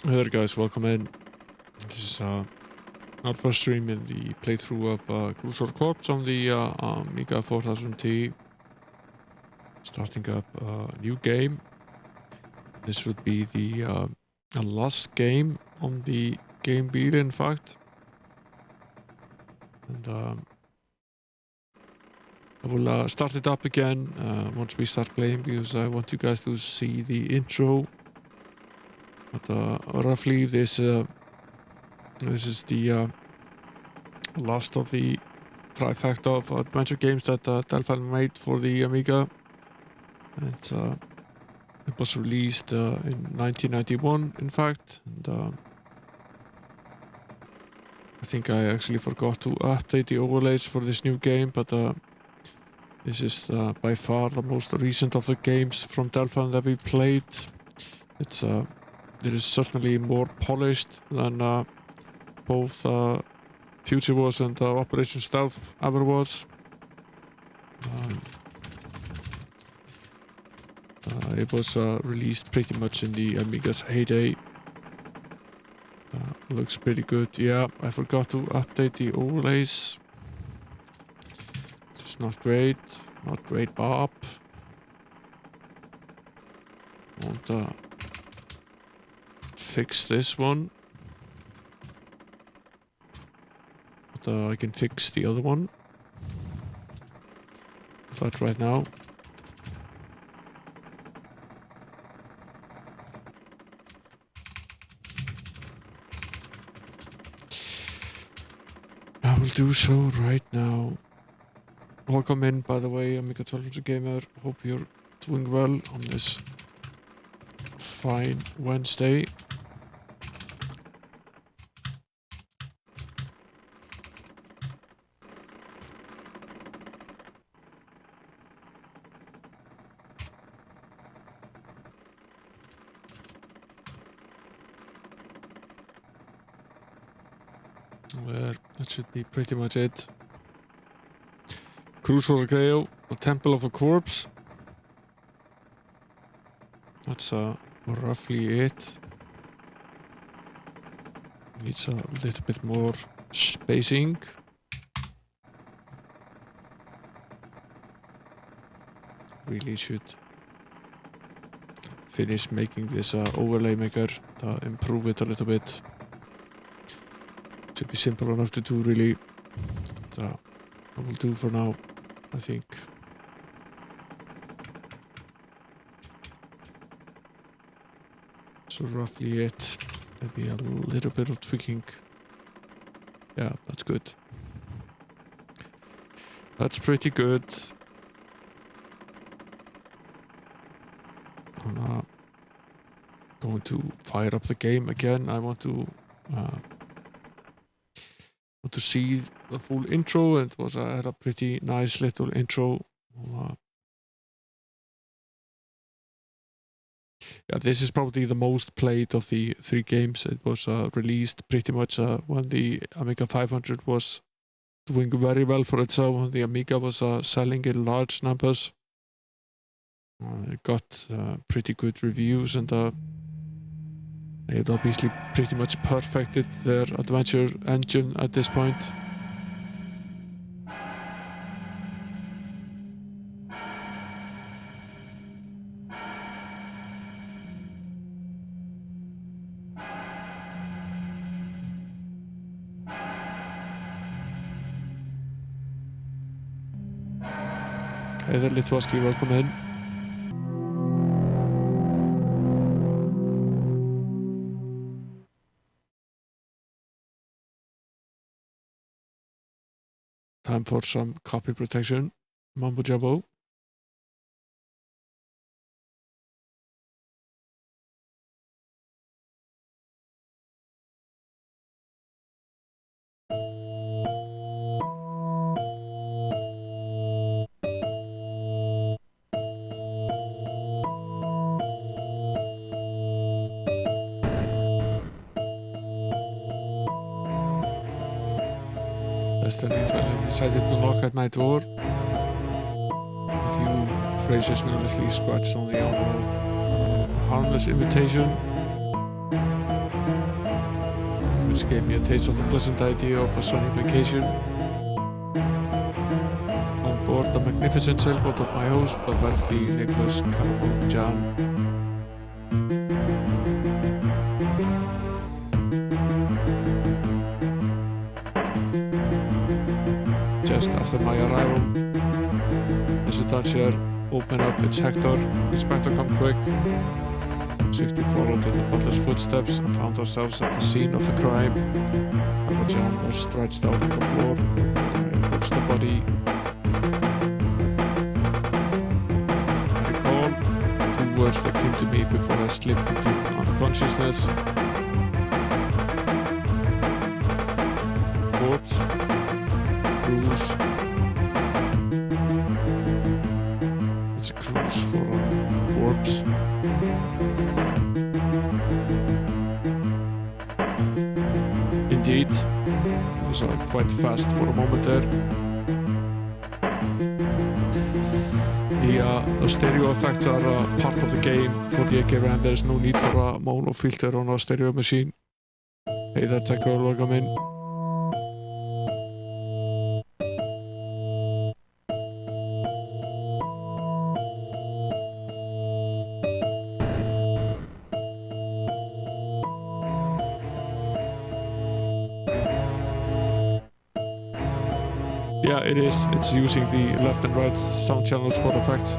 Hey there guys, welcome in. This is our first stream in the playthrough of Crusader Corps on the Amiga 4000T. Starting up a new game. This would be the last game on the game wheel, in fact. And I will start it up again once we start playing, because I want you guys to see the intro. But roughly this is the last of the trifecta of adventure games that Delphine made for the Amiga. And it was released in 1991, in fact. And I think I actually forgot to update the overlays for this new game, but this is by far the most recent of the games from Delphine that we played. It's it is certainly more polished than both Future was and Operation Stealth ever was. It was released pretty much in the Amiga's heyday. Looks pretty good. Yeah, I forgot to update the overlays. It's not great. Not great, Bob. Won't fix this one. But I can fix the other one. But right now. I will do so right now. Welcome in, by the way, Amiga 1200 Gamer. Hope you're doing well on this fine Wednesday. That should be pretty much it. Crusader Grail, the Temple of a Corpse. That's roughly it. Needs a little bit more spacing. Really should finish making this overlay maker to improve it a little bit. Should be simple enough to do, really. So I will do for now, I think. So roughly it. Maybe a little bit of tweaking. Yeah, that's good. That's pretty good. I'm going to fire up the game again. I want to see the full intro. It was had a pretty nice little intro. Yeah, this is probably the most played of the three games. It was released pretty much when the Amiga 500 was doing very well for itself, when the Amiga was selling in large numbers. It got pretty good reviews, and they had obviously pretty much perfected their adventure engine at this point. Hey there, Litwaski, welcome in. Time for some copy protection. Mambo Jabbo. Destiny finally decided to knock at my door. A few phrases nervously scratched on the envelope. Harmless invitation. which gave me a taste of the pleasant idea of a sunny vacation. On board the magnificent sailboat of my host, the wealthy Nicholas Caramel Jam. Just after my arrival, the Dutcher opened up its Hector. Inspector, come quick. Swiftly followed in the butler's footsteps and found ourselves at the scene of the crime. Our John was stretched out on the floor. I approached the body. I recall two words that came to me before I slipped into unconsciousness. Corpse. Cruise. It's a cruise for a corpse. Indeed, it was quite fast for a moment there. The stereo effects are part of the game for the AKRAM. There's no need for a mono filter on a stereo machine. Hey there, Techo, welcome in. Yeah, it is. It's using the left and right sound channels for effects.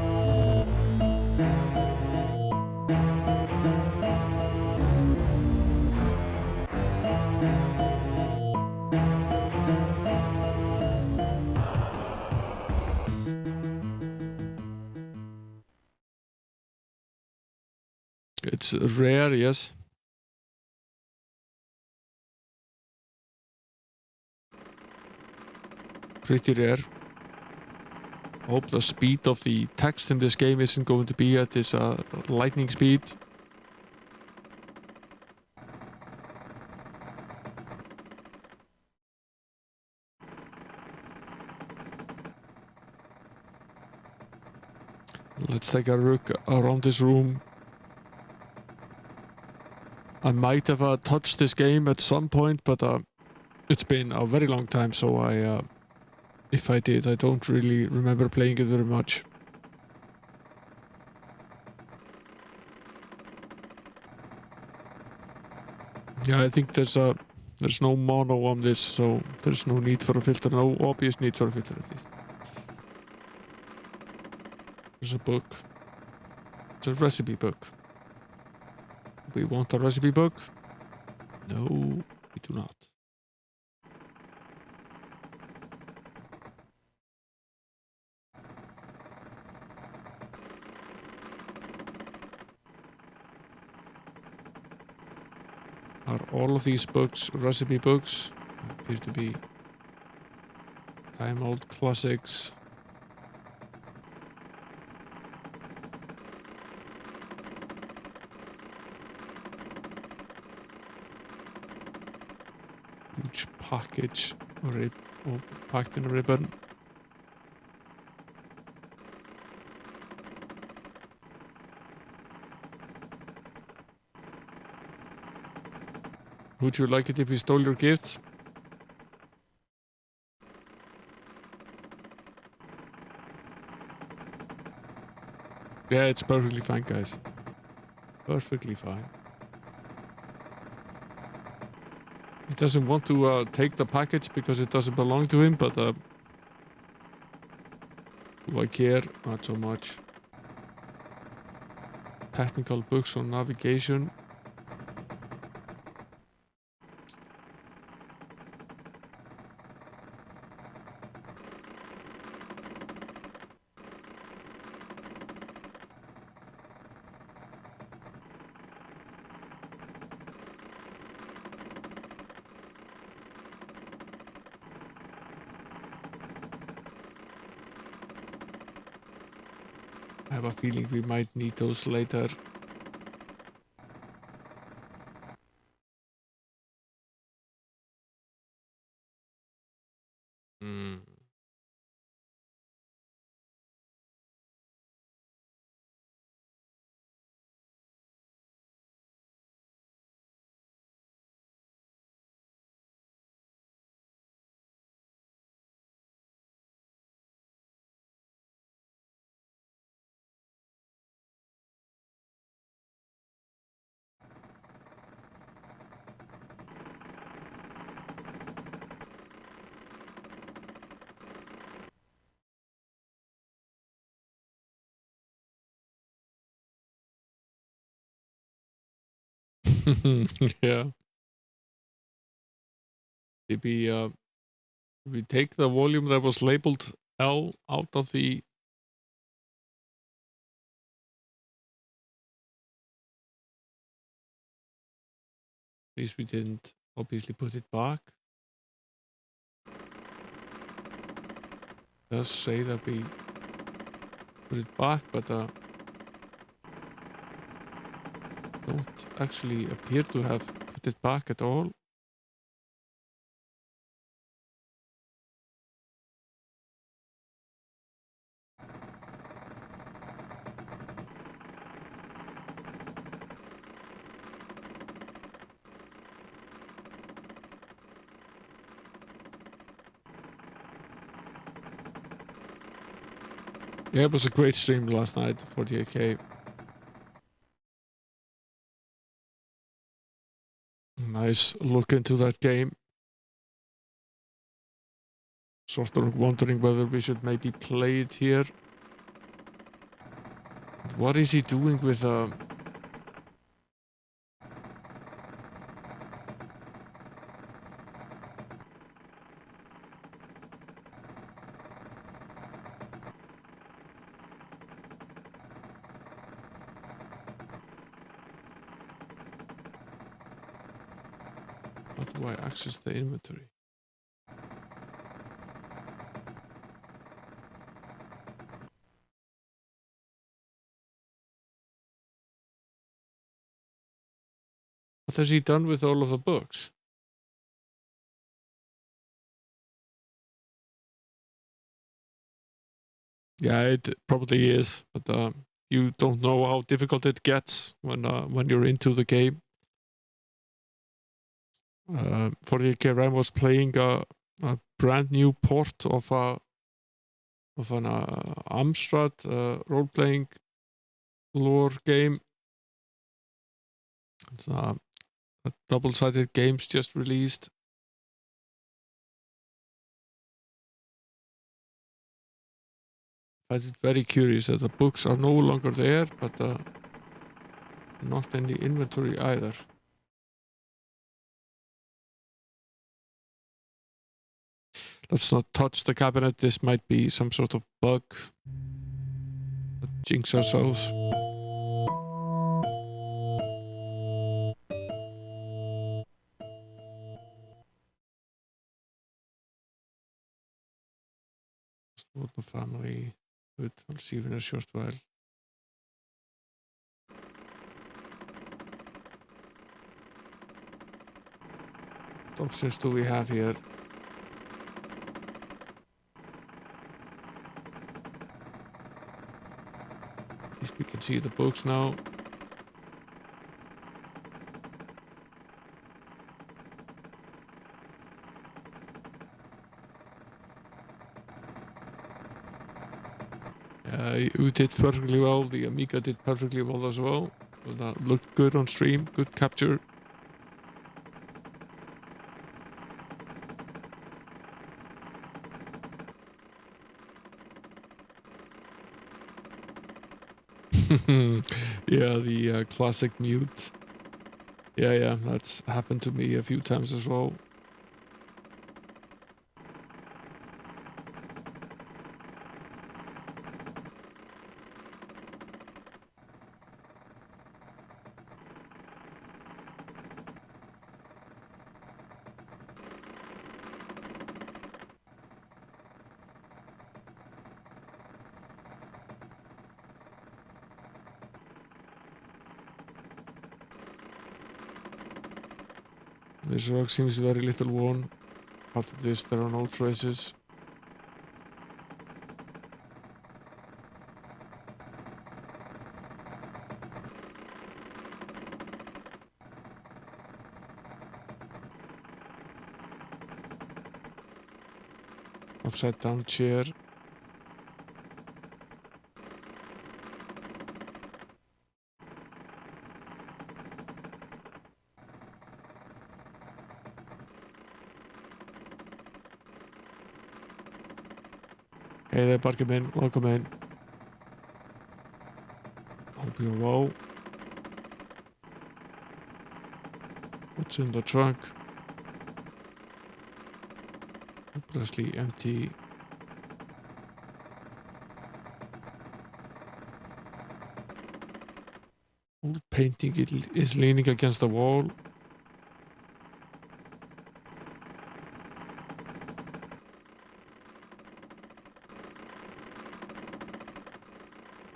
It's rare, yes. Pretty rare. I hope the speed of the text in this game isn't going to be at this lightning speed. Let's take a look around this room. I might have touched this game at some point, but it's been a very long time, so if I did, I don't really remember playing it very much. Yeah, I think there's no mono on this, so there's no need for a filter, no obvious need for a filter at least. There's a book. It's a recipe book. We want a recipe book? No, we do not. Are all of these books recipe books? Appear to be time old classics. Huge package packed in a ribbon. Would you like it if we stole your gifts? Yeah, it's perfectly fine, guys. Perfectly fine. He doesn't want to take the package because it doesn't belong to him, but do I care? Not so much. Technical books on navigation. I have a feeling we might need those later. Yeah. Maybe we take the volume that was labeled L out of the. At least we didn't obviously put it back. It does say that we put it back, but don't actually appear to have put it back at all. Yeah, it was a great stream last night, 48K. Nice look into that game. Sort of wondering whether we should maybe play it here. What is he doing with how do I access the inventory? What has he done with all of the books? Yeah, it probably is, but you don't know how difficult it gets when you're into the game. 48K Ram was playing a brand new port of an Amstrad role-playing lore game. It's a double-sided games just released. I find it very curious that the books are no longer there, but not in the inventory either. Let's not touch the cabinet. This might be some sort of bug. Let's jinx ourselves. What the family would receive in a short while. What options do we have here? At least we can see the books now. You did perfectly well. The Amiga did perfectly well as well. So that looked good on stream. Good capture. Yeah, the classic mute. Yeah, that's happened to me a few times as well. This rock seems very little worn. After this, there are no traces. Upside down chair. Hey there, Barkerman. Welcome in. Hope you're well. What's in the trunk? Hopelessly empty. Old painting is leaning against the wall.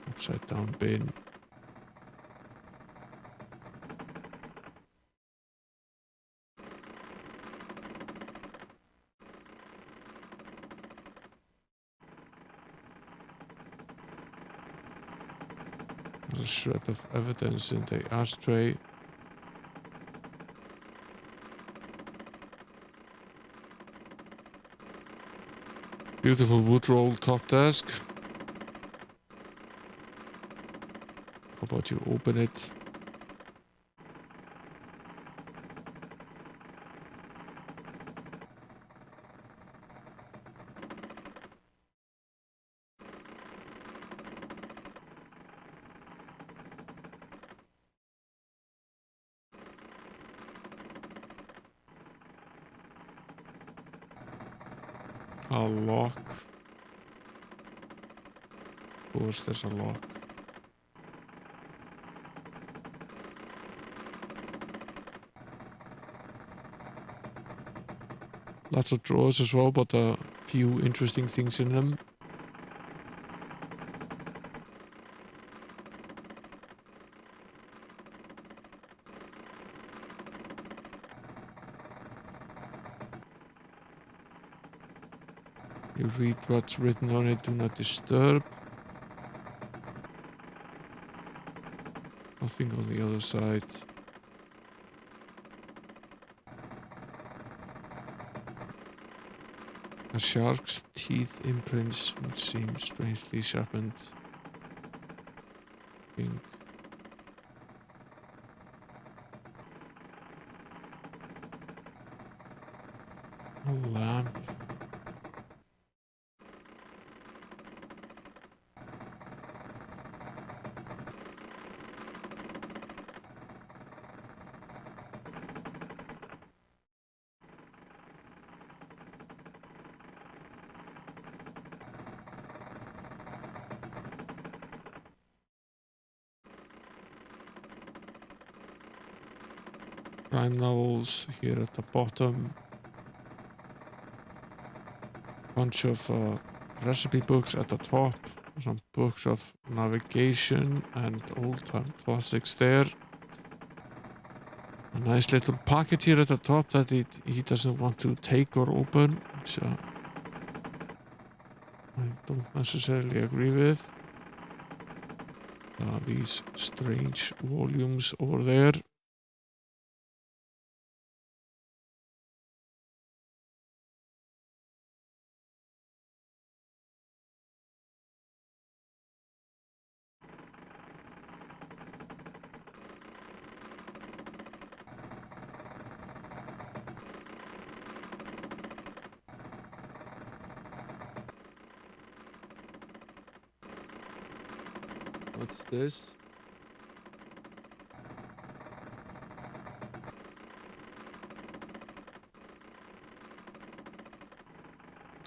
Upside down bin. There's a shred of evidence in the ashtray. Beautiful wood roll top desk. How about you open it? A lock. Of course, there's a lock. Lots of drawers as well, but a few interesting things in them. You read what's written on it, do not disturb. Nothing on the other side. A shark's teeth imprints, which seem strangely sharpened. Pink. A lamp. Crime novels here at the bottom. Bunch of recipe books at the top. Some books of navigation and old-time classics there. A nice little packet here at the top that he doesn't want to take or open, which I don't necessarily agree with. These strange volumes over there. What's this?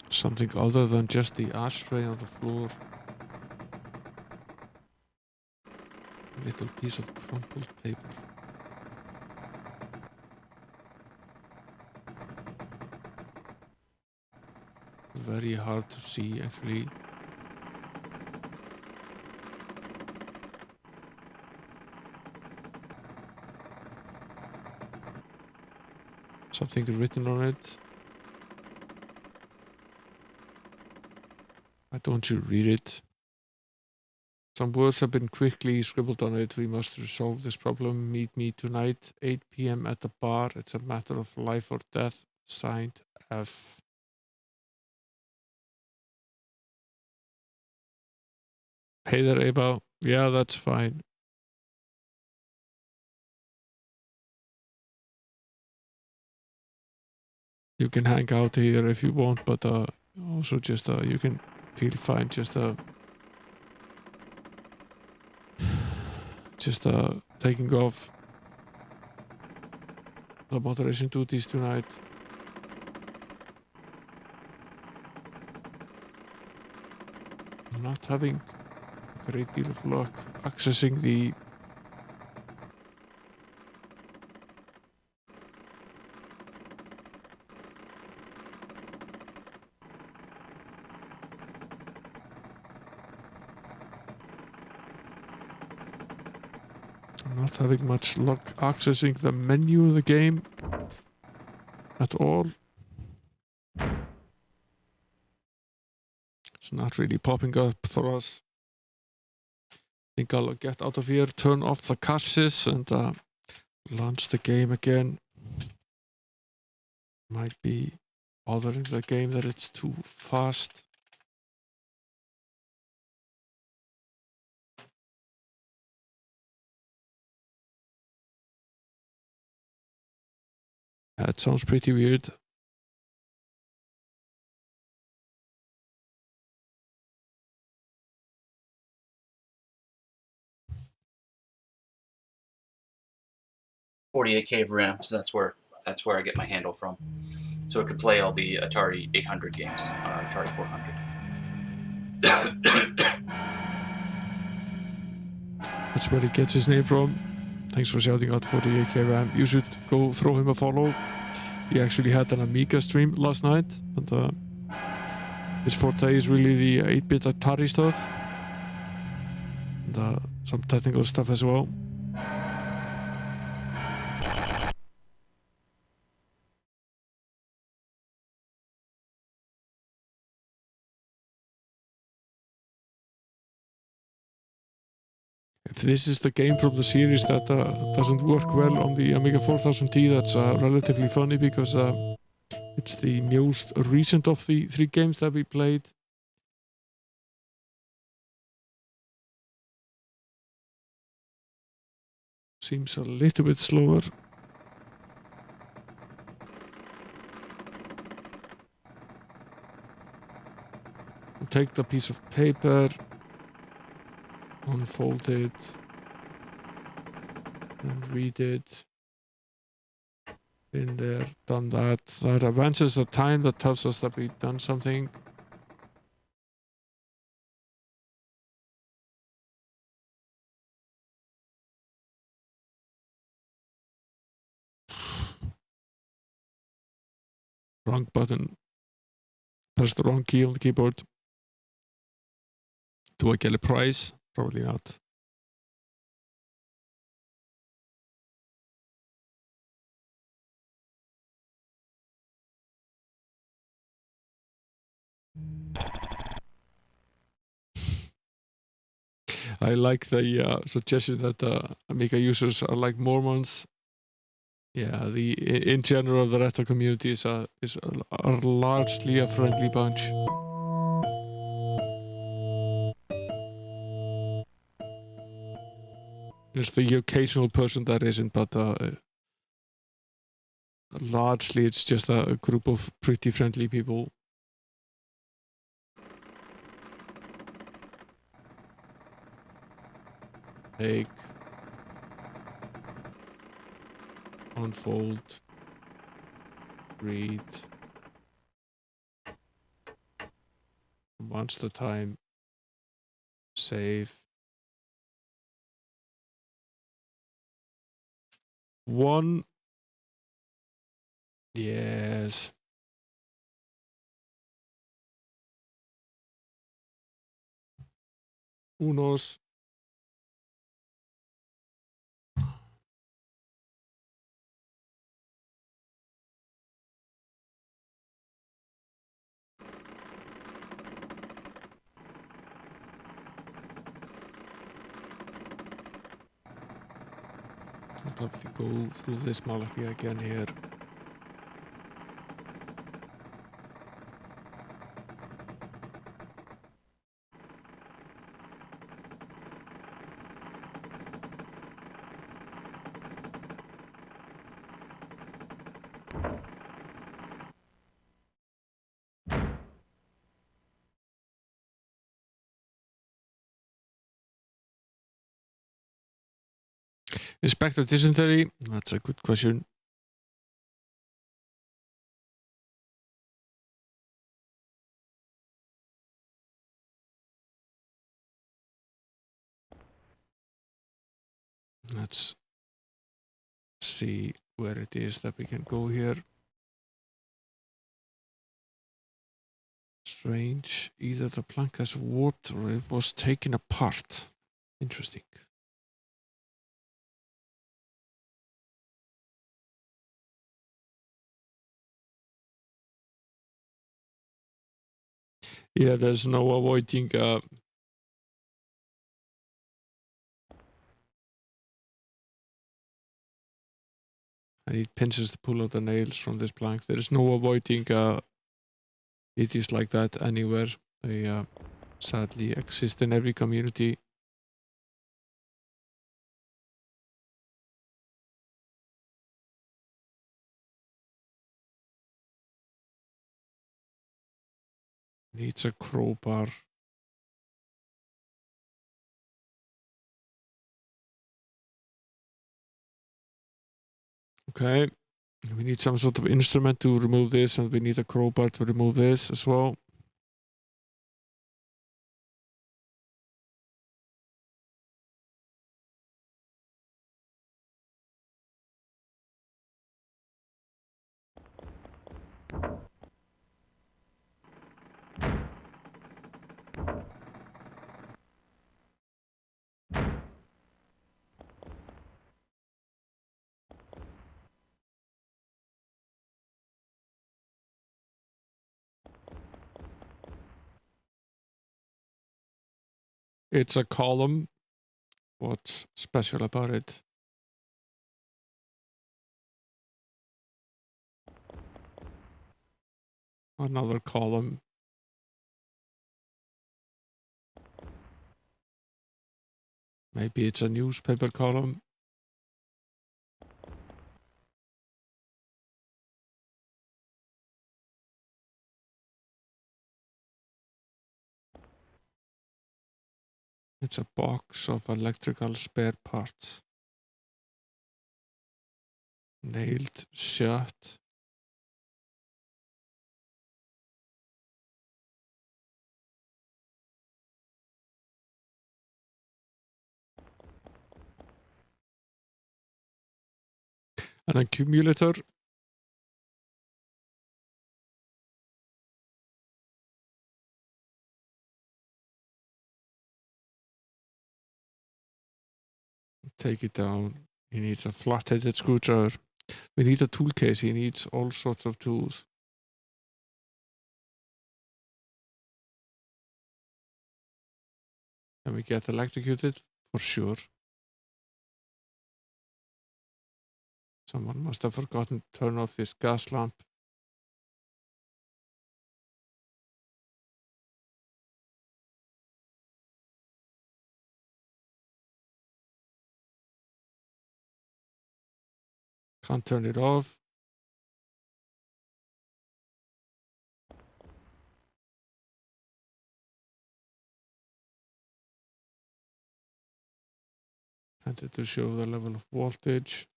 Something other than just the ashtray on the floor. A little piece of crumpled paper. Very hard to see, actually. Something written on it. Why don't you read it? Some words have been quickly scribbled on it. We must resolve this problem. Meet me tonight, 8 p.m. at the bar. It's a matter of life or death. Signed, F. Hey there, Eva. Yeah, that's fine. You can hang out here if you want, but also just you can feel fine just taking off. the moderation duties tonight. I'm not having a great deal of luck accessing the I'm not having much luck accessing the menu of the game at all. It's not really popping up for us. I think I'll get out of here, turn off the caches, and launch the game again. Might be bothering the game that it's too fast. It sounds pretty weird. .48K of RAM, so that's where I get my handle from. So it could play all the Atari 800 games on our Atari 400. That's where he gets his name from. Thanks for shouting out 48K RAM. You should go throw him a follow. He actually had an Amiga stream last night, and his forte is really the 8-bit Atari stuff, and some technical stuff as well. If this is the game from the series that doesn't work well on the Amiga 4000T, that's relatively funny because it's the most recent of the 3 games that we played. Seems a little bit slower. Take the piece of paper, unfold it, and read it. In there, done that. That advances the time, that tells us that we've done something. Wrong button. Press the wrong key on the keyboard. Do I get a prize? Probably not. I like the suggestion that Amiga users are like Mormons. Yeah, in general, the retro community is largely a friendly bunch. There's the occasional person that isn't, but largely it's just a group of pretty friendly people. Take, unfold, read, once the time, save. 1. Yes. Unos. I'll probably go through this Malachi again here. Inspector dysentery? That's a good question. Let's see where it is that we can go here. Strange. Either the plank has warped or it was taken apart. Interesting. Yeah, there's no avoiding I need pincers to pull out the nails from this plank. There is no avoiding it is like that anywhere. They sadly exist in every community. Needs a crowbar. Okay. We need some sort of instrument to remove this, and we need a crowbar to remove this as well. It's a column. What's special about it? Another column. Maybe it's a newspaper column. It's a box of electrical spare parts. Nailed shut. An accumulator. Take it down. He needs a flat-headed screwdriver. We need a tool case. He needs all sorts of tools. Can we get electrocuted? For sure. Someone must have forgotten to turn off this gas lamp. Can't turn it off. Wanted to show the level of voltage.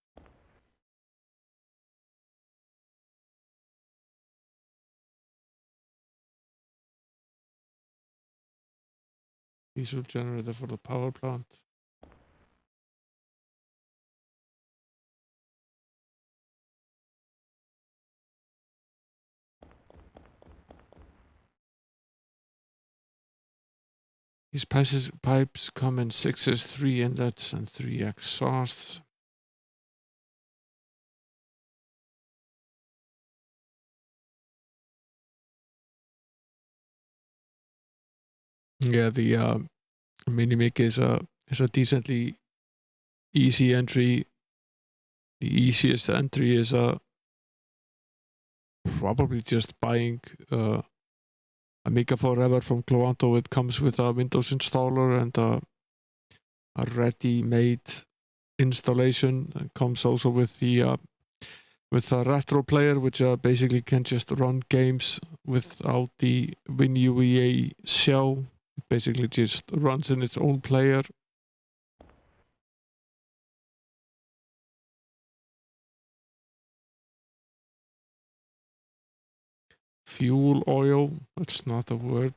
Diesel generator for the power plant. These pipes come in 6s, 3 inlets, and 3 exhausts. Yeah, the Minimic is a decently easy entry. The easiest entry is probably just buying Amiga Forever from Cloanto. It comes with a Windows installer and a ready-made installation. It comes also with the retro player, which basically can just run games without the WinUEA shell. It basically just runs in its own player. Fuel oil, that's not a word.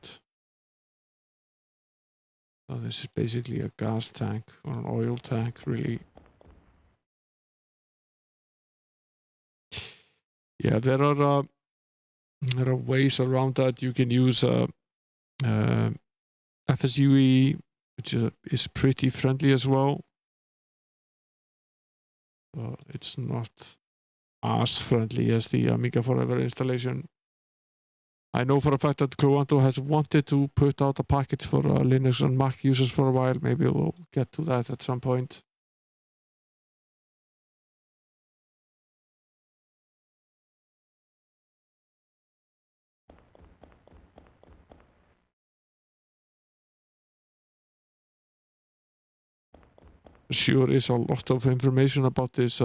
So this is basically a gas tank or an oil tank, really. Yeah, there are ways around that. You can use FSUE, which is pretty friendly as well. It's not as friendly as the Amiga Forever installation. I know for a fact that Cloanto has wanted to put out a package for Linux and Mac users for a while. Maybe we'll get to that at some point. Sure is a lot of information about this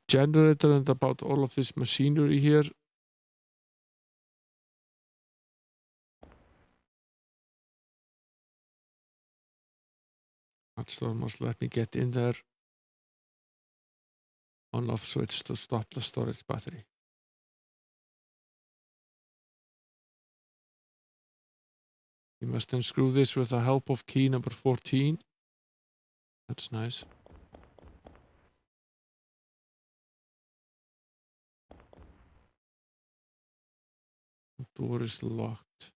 generator and about all of this machinery here. Actually, must let me get in there. On-off switch to stop the storage battery. You must unscrew this with the help of key number 14. That's nice. The door is locked.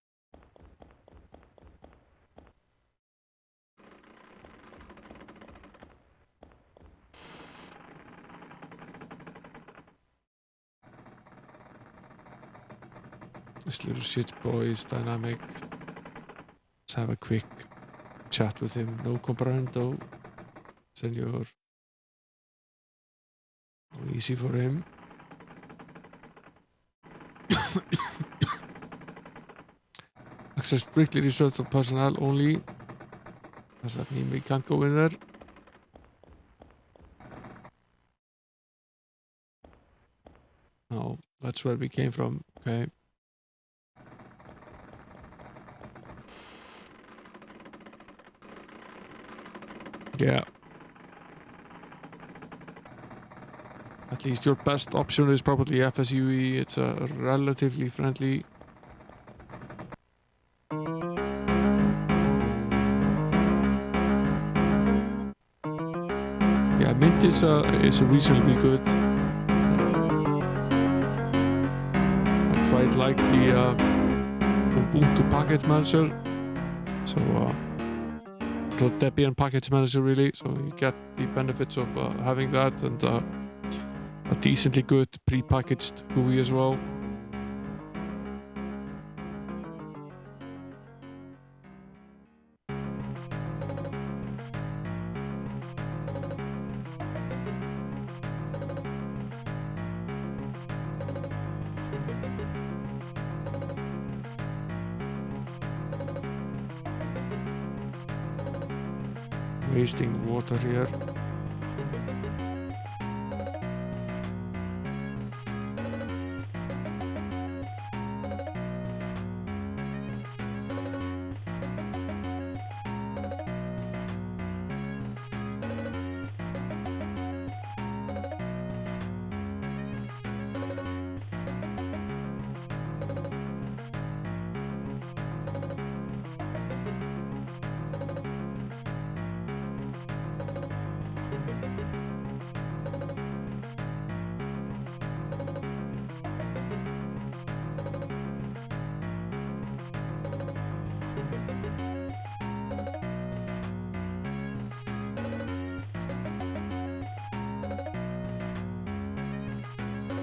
This little shit boy is dynamic. Let's have a quick chat with him. No comprendo, senor. Easy for him. Access strictly reserved for personnel only. Does that mean we can't go in there? No, that's where we came from. Okay. Yeah. At least your best option is probably FSUE. It's relatively friendly. Yeah, Mint is reasonably good. I quite like the Ubuntu package manager. So the Debian package manager really. So you get the benefits of having that and a decently good pre-packaged GUI as well. Wasting water here.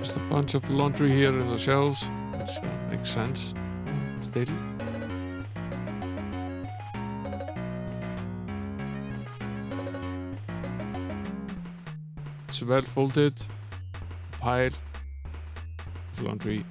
Just a bunch of laundry here in the shelves, which makes sense. Still. It's well folded, pile of laundry.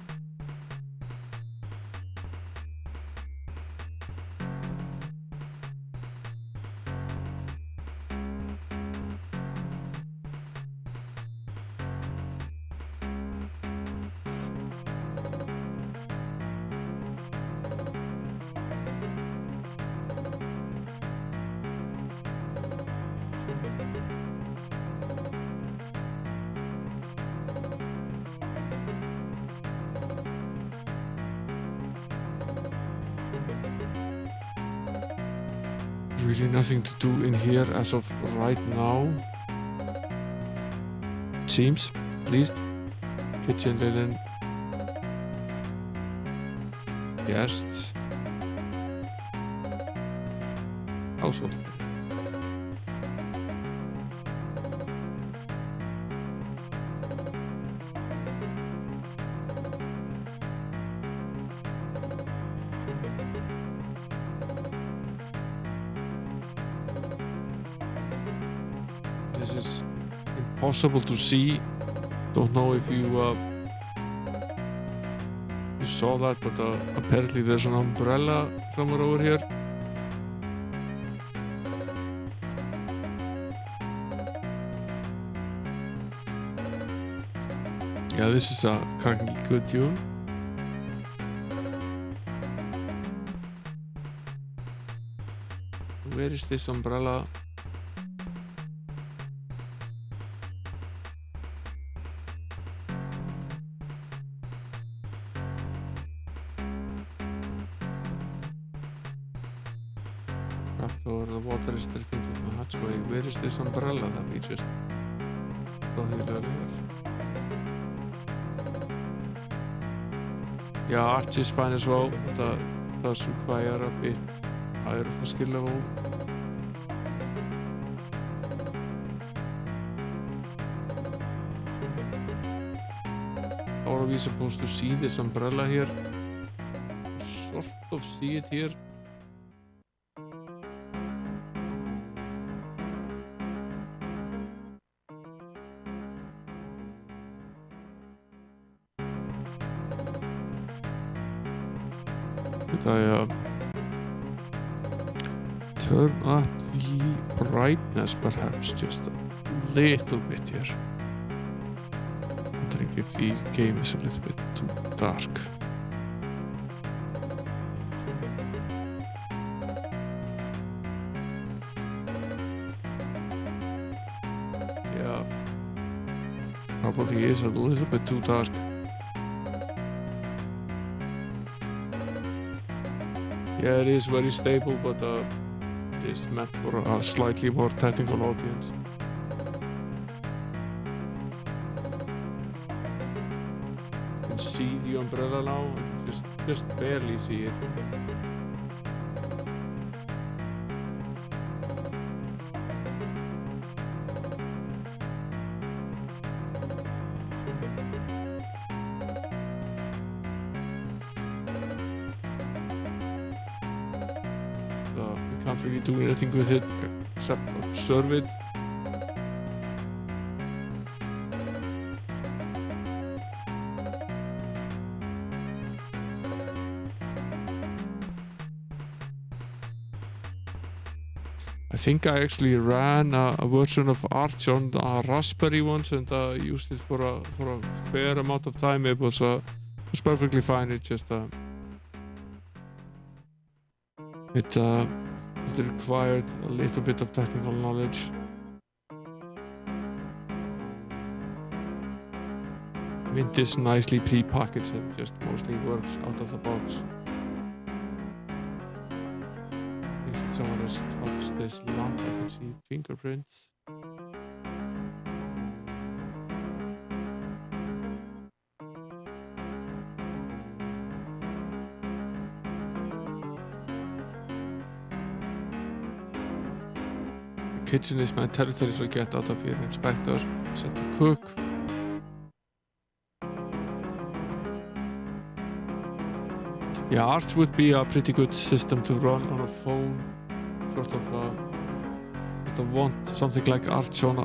Really nothing to do in here as of right now. It seems. at least. Kitchen linen. Guests. Household. This is impossible to see. Don't know if you saw that, but apparently there's an umbrella somewhere over here. Yeah, this is a currently good tune. Where is this umbrella? Or the water is dripping from the hatchway. Where is this umbrella that we just saw here earlier? Yeah, arch is fine as well, but that does require a bit higher of a skill level. How are we supposed to see this umbrella here? Sort of see it here. Could I turn up the brightness perhaps just a little bit here? Wondering if the game is a little bit too dark. Yeah, probably is a little bit too dark. Yeah, it is very stable, but it is meant for a slightly more technical audience. You can see the umbrella now, I can just barely see it. Can't really do anything with it except observe it. I think I actually ran a version of Arch on a Raspberry once and used it for a fair amount of time. It was perfectly fine. It just it required a little bit of technical knowledge. Mint is nicely pre-packaged and just mostly works out of the box. At least someone has touched this lamp. I can see fingerprints. Kitchen is my territory, so get out of here, Inspector. Set to cook. Yeah, Arch would be a pretty good system to run on a phone. Sort of want something like Arch on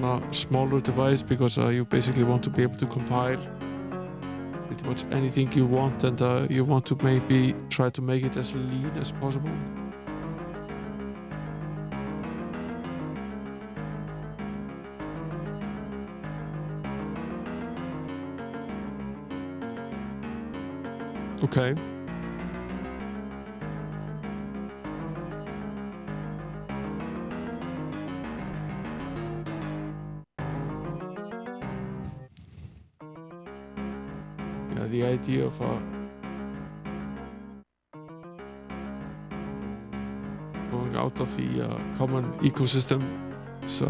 a smaller device, because you basically want to be able to compile pretty much anything you want, and you want to maybe try to make it as lean as possible. Okay. Yeah, the idea of going out of the common ecosystem is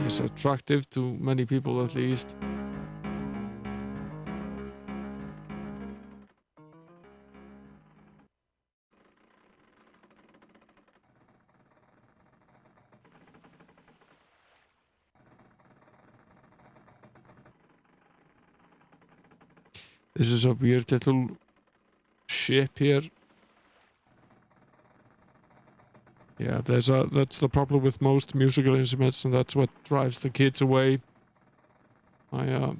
is attractive to many people at least. This is a weird little ship here. Yeah, that's the problem with most musical instruments, and that's what drives the kids away. My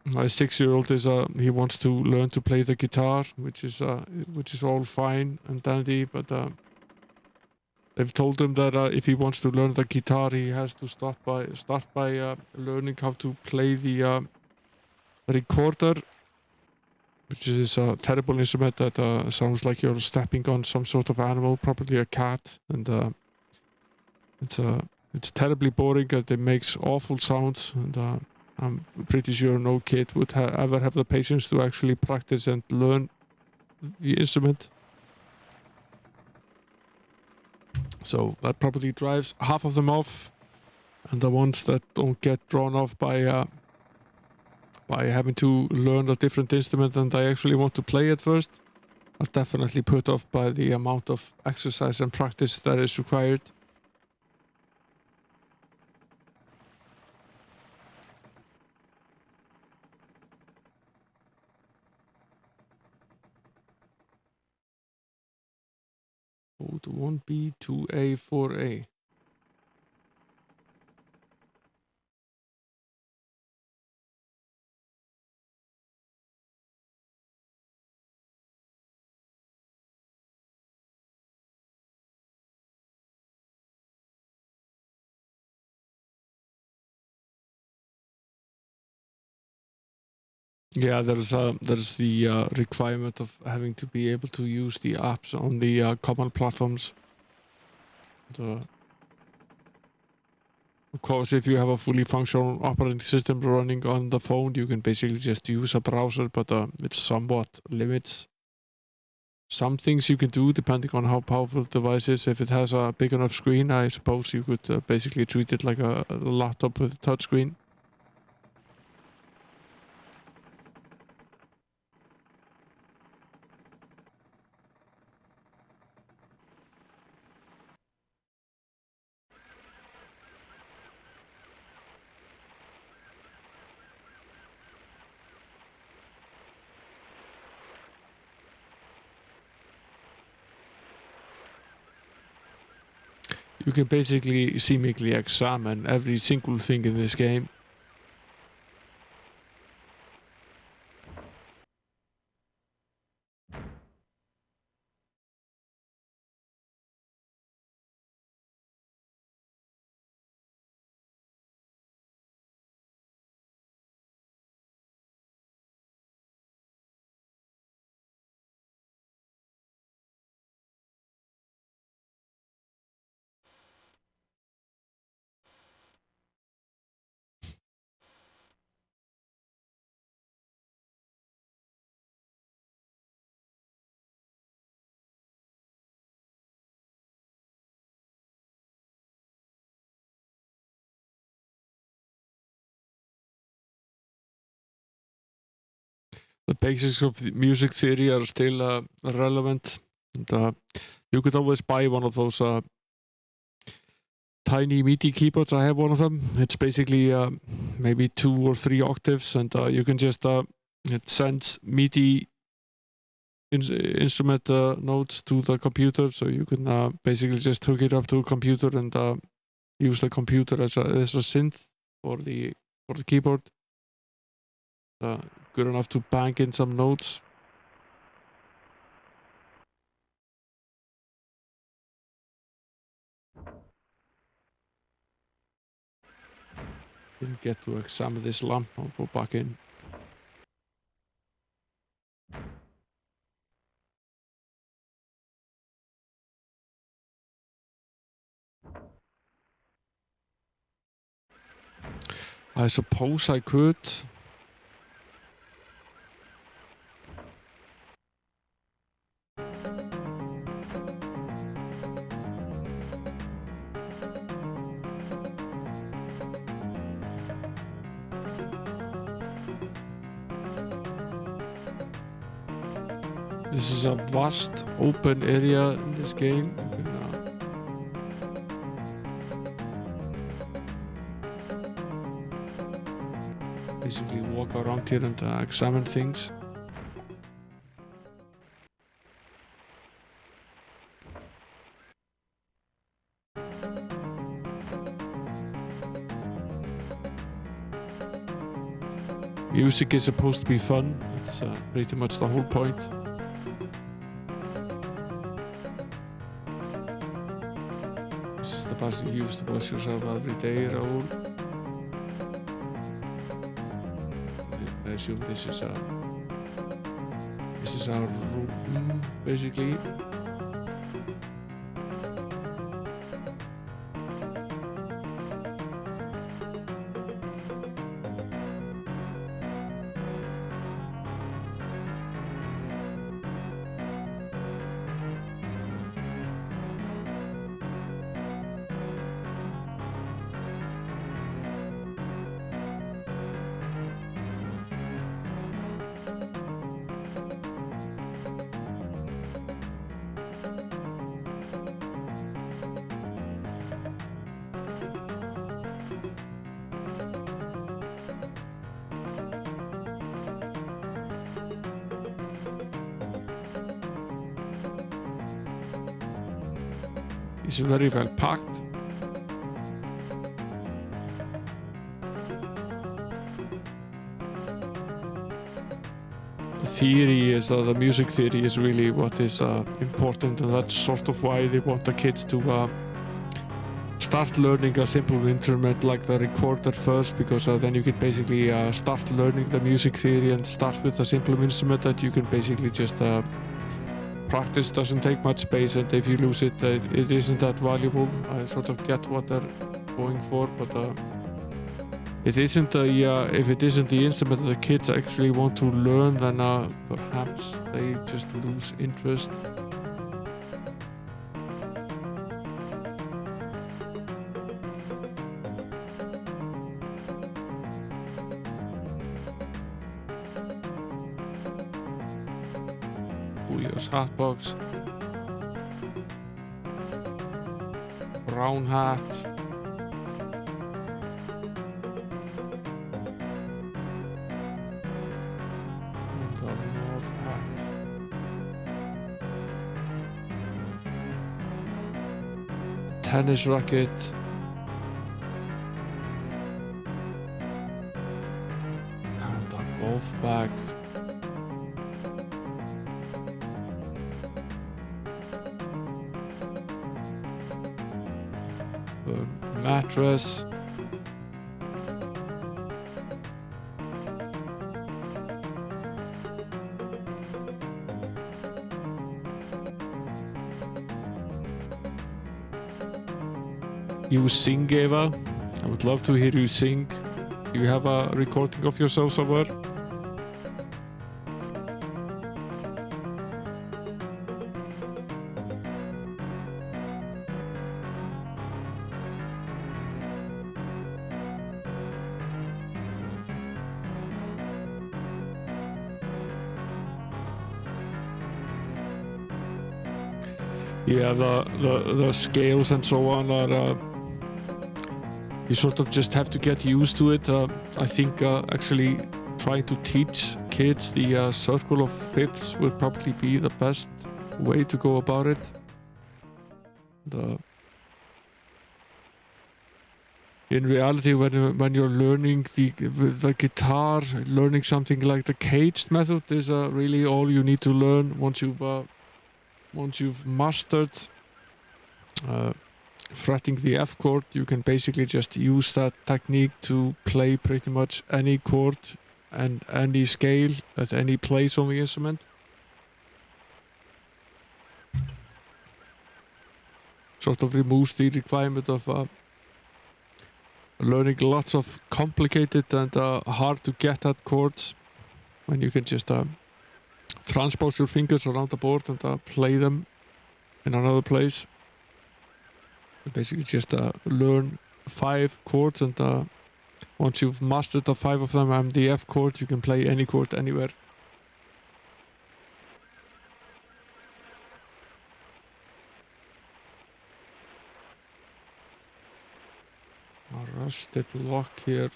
6-year-old he wants to learn to play the guitar, which is all fine and dandy, but they've told him that if he wants to learn the guitar, he has to start by learning how to play the recorder, which is a terrible instrument that sounds like you're stepping on some sort of animal, probably a cat, and it's terribly boring and it makes awful sounds, and I'm pretty sure no kid would ever have the patience to actually practice and learn the instrument. So that probably drives half of them off, and the ones that don't get drawn off by having to learn a different instrument and I actually want to play it first are definitely put off by the amount of exercise and practice that is required. Code 1B, 2A, 4A. Yeah, there's the requirement of having to be able to use the apps on the common platforms. Of course, if you have a fully functional operating system running on the phone, you can basically just use a browser, but it somewhat limits some things you can do depending on how powerful the device is. If it has a big enough screen, I suppose you could basically treat it like a laptop with a touchscreen. You can basically seemingly examine every single thing in this game. The basics of the music theory are still relevant. And you could always buy one of those tiny MIDI keyboards. I have one of them. It's basically maybe 2 or 3 octaves, and you can just it sends MIDI instrument notes to the computer, so you can basically just hook it up to a computer and use the computer as a synth for the keyboard. Good enough to bang in some notes. Didn't get to examine this lamp. I'll go back in. I suppose I could. This is a vast open area in this game. You can basically walk around here and examine things. Music is supposed to be fun. It's pretty much the whole point. This is the bus you use to wash yourself every day, Raoul. I assume this is our room, basically. It's very well packed. The theory is the music theory is really what is important, and that's sort of why they want the kids to start learning a simple instrument like the recorder first, because then you can basically start learning the music theory and start with a simple instrument that you can basically just practice. Doesn't take much space, and if you lose it, it isn't that valuable. I sort of get what they're going for, but it isn't if it isn't the instrument that the kids actually want to learn, then perhaps they just lose interest. Julio's hat box. Brown hat. And a mauve hat. Tennis racket. And a golf bag. Mattress. You sing, Eva? I would love to hear you sing. Do you have a recording of yourself somewhere? Yeah, the scales and so on are you sort of just have to get used to it. I think actually trying to teach kids the circle of fifths would probably be the best way to go about it. In reality, when you're learning the guitar, learning something like the caged method is really all you need to learn. Once you've mastered fretting the F chord, you can basically just use that technique to play pretty much any chord and any scale at any place on the instrument. Sort of removes the requirement of learning lots of complicated and hard to get at chords, when you can just transpose your fingers around the board and play them in another place. You basically just learn 5 chords, and once you've mastered the 5 of them and the F chord, you can play any chord anywhere. A rusted lock here.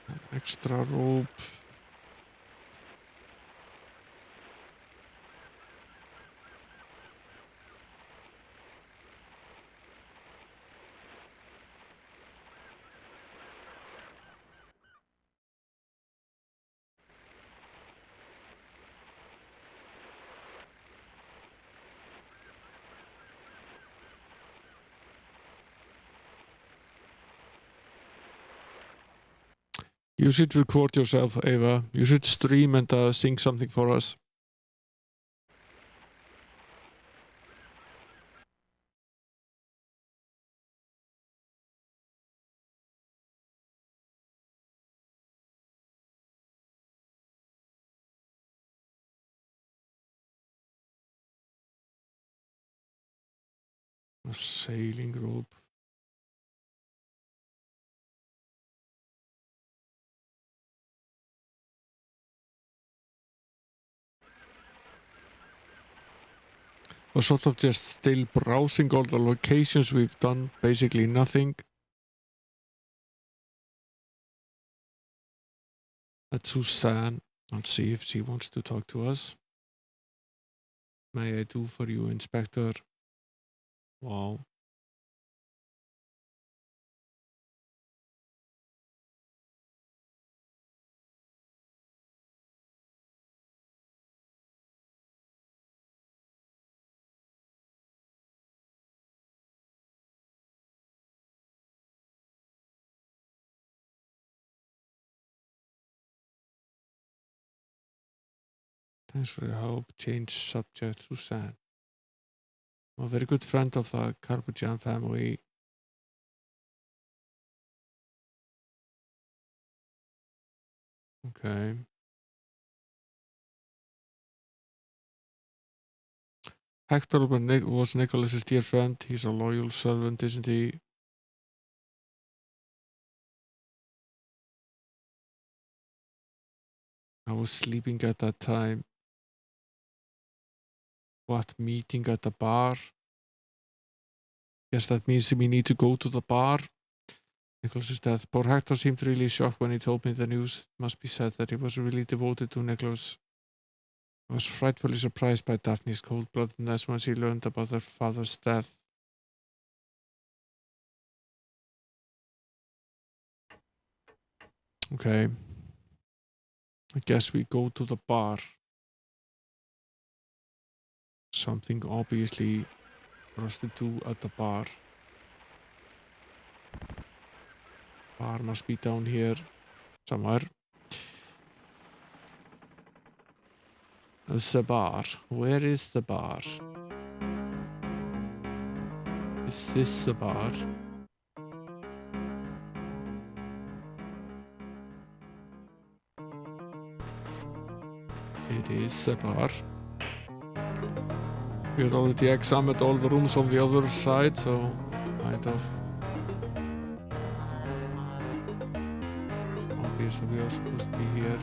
An extra rope. You should record yourself, Eva. You should stream and sing something for us. A sailing rope. Or sort of just still browsing all the locations we've done, basically nothing. That's Suzanne. Let's see if she wants to talk to us. May I do for you, Inspector? Wow. Thanks for your help. Change subject, Suzanne. I'm a very good friend of the Carbujan family. Okay. Hector was Nicholas's dear friend. He's a loyal servant, isn't he? I was sleeping at that time. What, meeting at the bar? Guess that means we need to go to the bar. Nicholas's death. Poor Hector seemed really shocked when he told me the news. It must be said that he was really devoted to Nicholas. I was frightfully surprised by Daphne's cold-bloodedness when she learned about her father's death. Okay. I guess we go to the bar. Something obviously for us to do at the bar. Bar must be down here somewhere. The bar. Where is the bar? Is this the bar? It is a bar. We had already examined all the rooms on the other side, so kind of it's obvious that we are supposed to be here.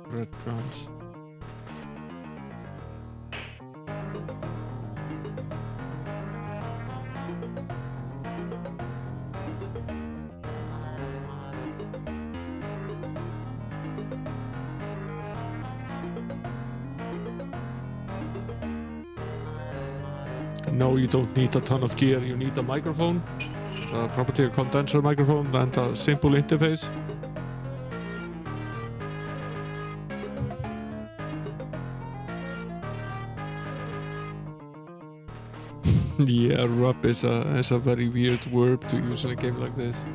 Breadcrumbs. No, you don't need a ton of gear. You need a microphone, probably a condenser microphone, and a simple interface. Yeah, rub is a very weird verb to use in a game like this.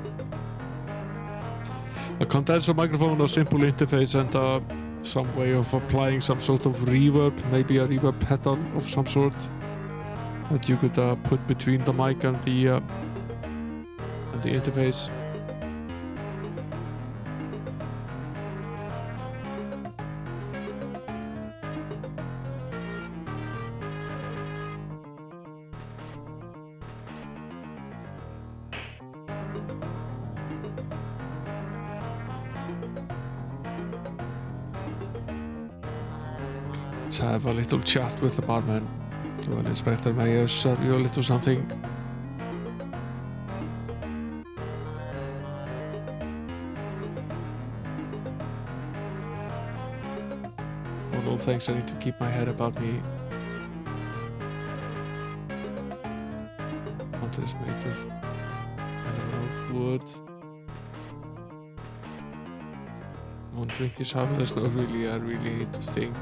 A condenser microphone, a simple interface, and some way of applying some sort of reverb, maybe a reverb pedal of some sort that you could put between the mic and the interface. Let's have a little chat with the barman. Well, Inspector, may I serve you a little something? Oh no, thanks, I need to keep my head about me. Counter is made of old wood. One drink is harmless. No, really, I really need to think.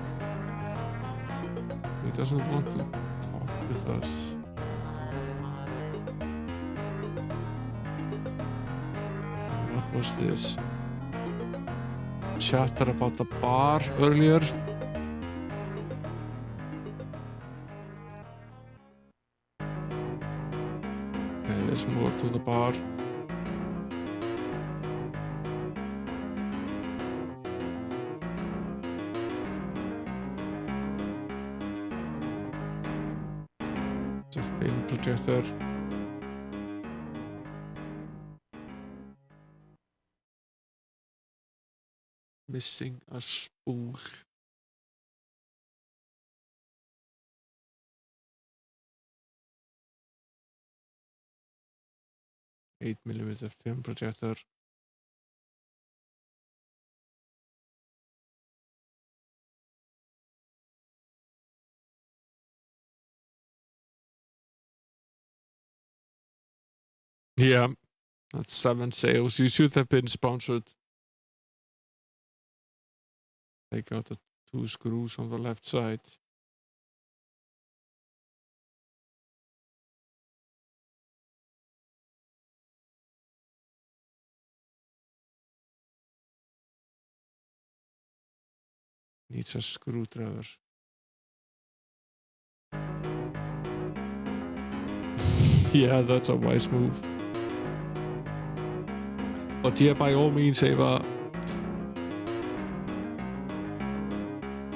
He doesn't want to talk with us. What was this? Chatter about the bar earlier. Okay, there's more to the bar. It's a film projector. Missing a spool. Eight millimeter film projector. Yeah, that's 7 sales. You should have been sponsored. Take out the 2 screws on the left side. Needs a screwdriver. Yeah, that's a wise move. But yeah, by all means, Eva,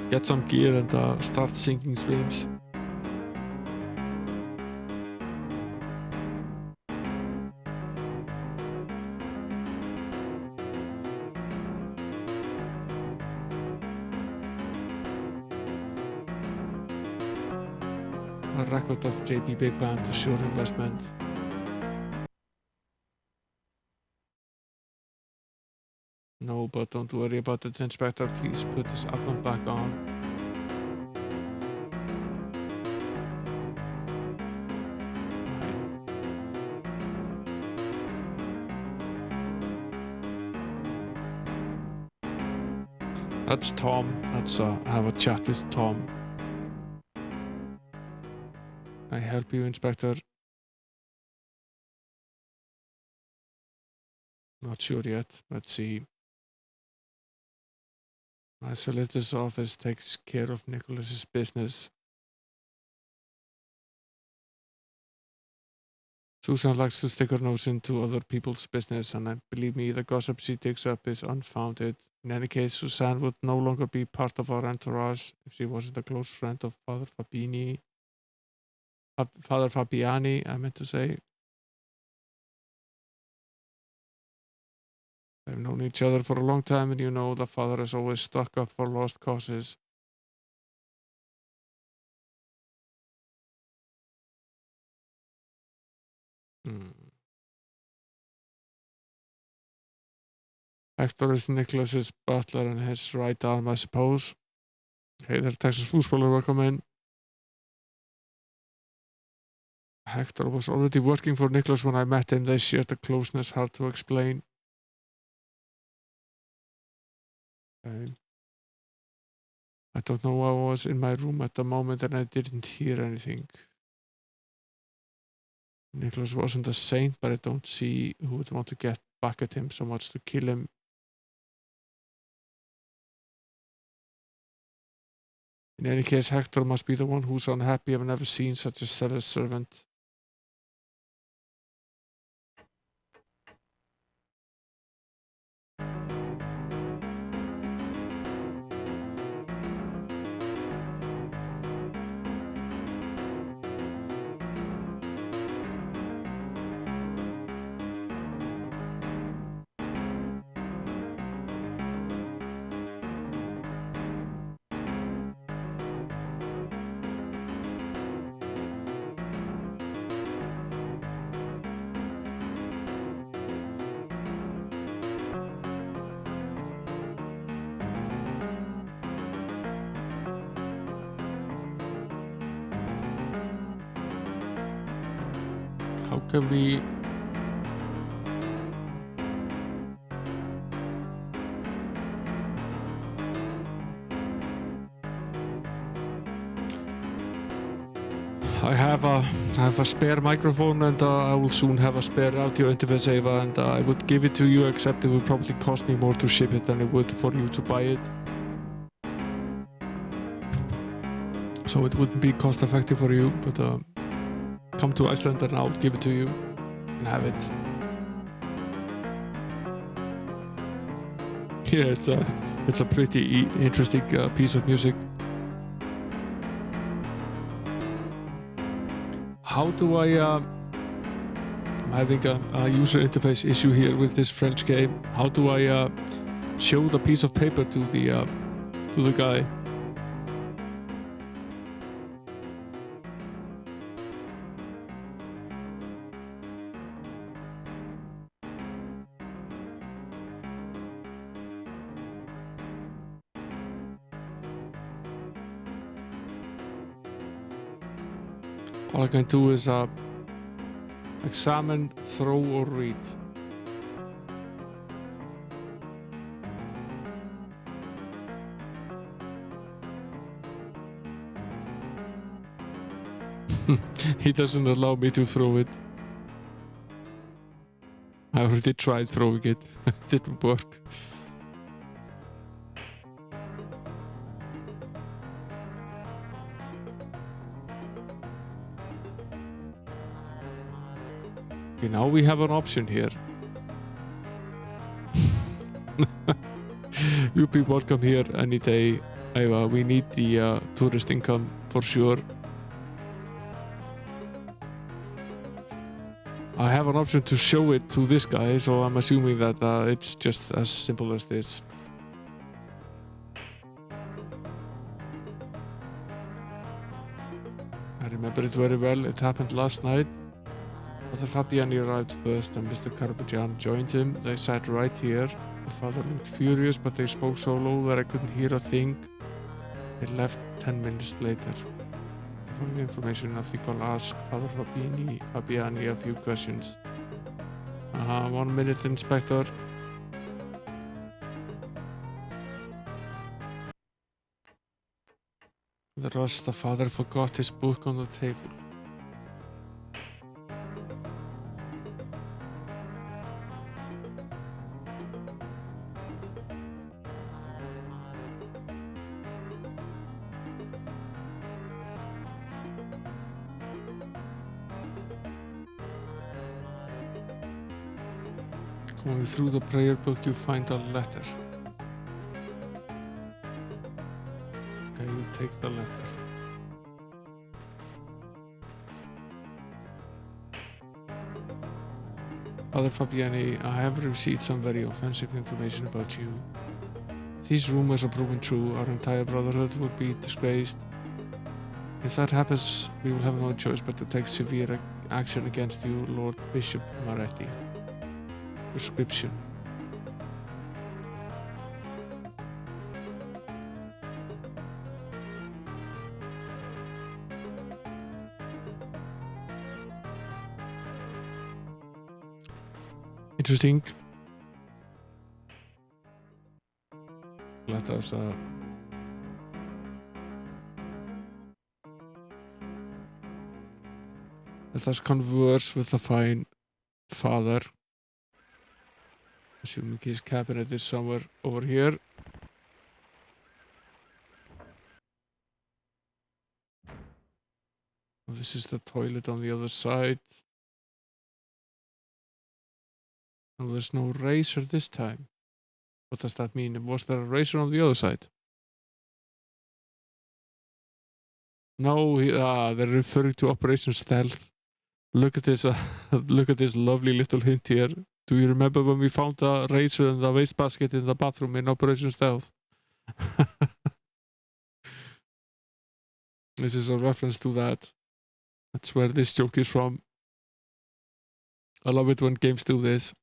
get some gear and start sinking streams. A record of JP Big Band, a sure investment. No, but don't worry about it, Inspector. Please put this album back on. That's Tom. Let's have a chat with Tom. Can I help you, Inspector? Not sure yet. Let's see. My solicitor's office takes care of Nicholas's business. Susan likes to stick her nose into other people's business, and believe me, the gossip she digs up is unfounded. In any case, Suzanne would no longer be part of our entourage if she wasn't a close friend of Father Fabiani. Father Fabiani, I meant to say. They've known each other for a long time, and you know the father has always stuck up for lost causes. Hector is Nicholas's butler and his right arm, I suppose. Hey there, Texas footballer, welcome in. Hector was already working for Nicholas when I met him. They shared a closeness hard to explain. I don't know, I was in my room at the moment and I didn't hear anything. Nicholas wasn't a saint, but I don't see who would want to get back at him so much to kill him. In any case, Hector must be the one who's unhappy. I've never seen such a zealous servant. How can we... I have a spare microphone, and I will soon have a spare audio interface, Ava, and I would give it to you, except it would probably cost me more to ship it than it would for you to buy it. So it wouldn't be cost effective for you, but come to Iceland and I'll give it to you and have it. Yeah, it's a pretty interesting piece of music. How do I... I'm having a user interface issue here with this French game. How do I show the piece of paper to the guy? All I can do is examine, throw, or read. He doesn't allow me to throw it. I already tried throwing it. It didn't work. Okay, now we have an option here. You'll be welcome here any day. We need the tourist income for sure. I have an option to show it to this guy, so I'm assuming that it's just as simple as this. I remember it very well. It happened last night. Father Fabiani arrived first and Mr. Karbajan joined him. They sat right here. The father looked furious, but they spoke so low that I couldn't hear a thing. They left 10 minutes later. For the information, I think I'll ask Father Fabiani a few questions. 1 minute, Inspector. The Rasta father forgot his book on the table. Going through the prayer book, you find a letter. Okay, you take the letter. Father Fabiani, I have received some very offensive information about you. If these rumors are proven true, our entire brotherhood will be disgraced. If that happens, we will have no choice but to take severe action against you, Lord Bishop Maretti. Prescription. Interesting. Let us converse with the fine father. Assuming his cabinet is somewhere over here. This is the toilet on the other side. Oh, there's no razor this time. What does that mean? Was there a razor on the other side? No, they're referring to Operation Stealth. Look at this, look at this lovely little hint here. Do you remember when we found the razor in the wastebasket in the bathroom in Operation Stealth? This is a reference to that. That's where this joke is from. I love it when games do this.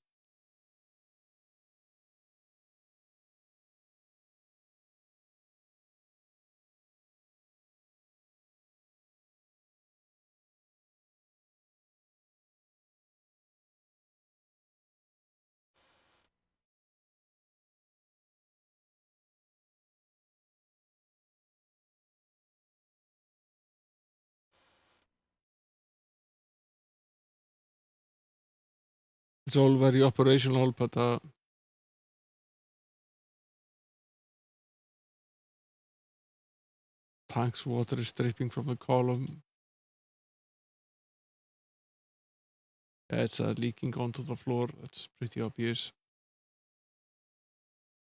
It's all very operational, but tank's water is dripping from the column. Yeah, it's leaking onto the floor. It's pretty obvious.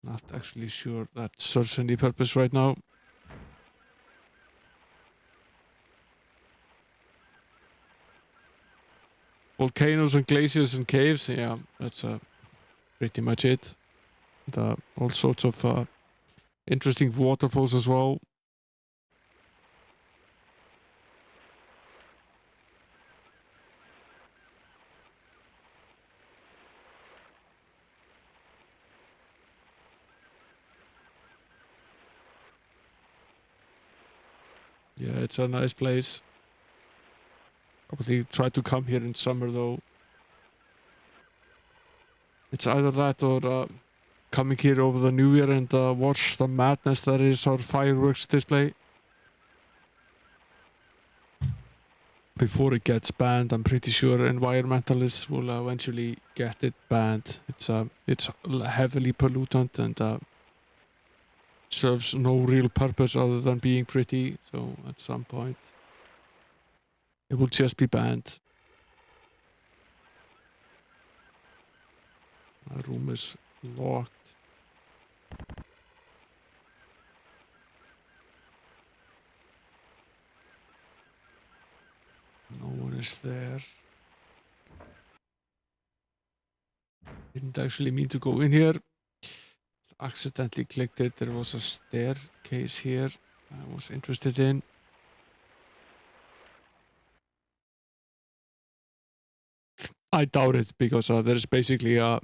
Not actually sure that serves any purpose right now. Volcanoes and glaciers and caves, yeah, that's pretty much it. And, all sorts of interesting waterfalls as well. Yeah, it's a nice place. Probably try to come here in summer though. It's either that or coming here over the New Year and watch the madness that is our fireworks display. Before it gets banned, I'm pretty sure environmentalists will eventually get it banned. It's heavily pollutant and serves no real purpose other than being pretty. So at some point, it will just be banned. My room is locked. No one is there. Didn't actually mean to go in here. Accidentally clicked it. There was a staircase here I was interested in. I doubt it because there is basically a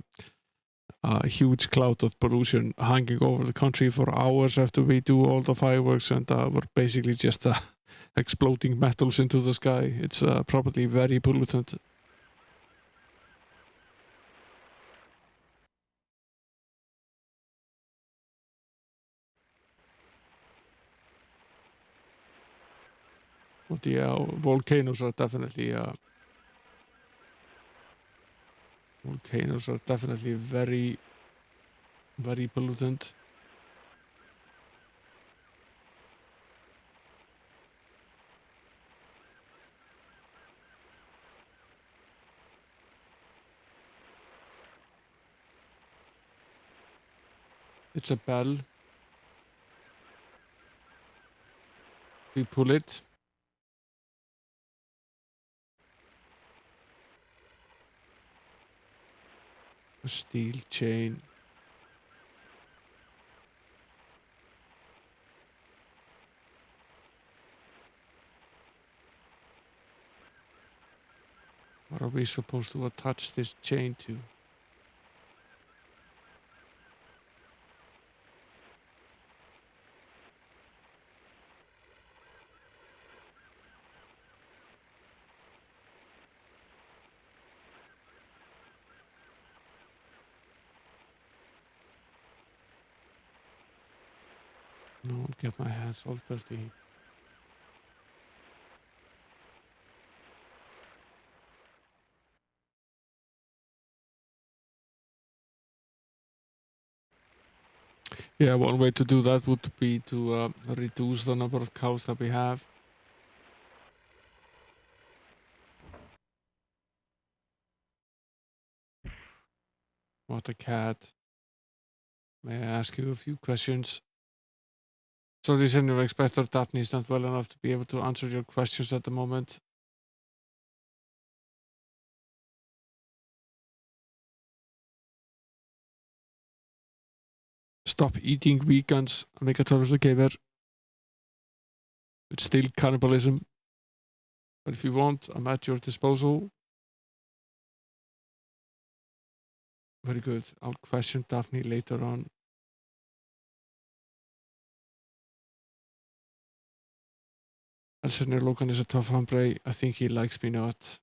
huge cloud of pollution hanging over the country for hours after we do all the fireworks, and we're basically just exploding metals into the sky. It's probably very pollutant. But yeah, volcanoes are definitely very, very pollutant. It's a bell. We pull it. A steel chain. What are we supposed to attach this chain to? No, get my hands all dirty. Yeah, one way to do that would be to reduce the number of cows that we have. What a cat. May I ask you a few questions? Sorry, Senior Inspector, Daphne is not well enough to be able to answer your questions at the moment. Stop eating vegans, Amiga the Gamer. It's still cannibalism. But if you want, I'm at your disposal. Very good. I'll question Daphne later on. Senior Logan is a tough hombre. I think he likes me not.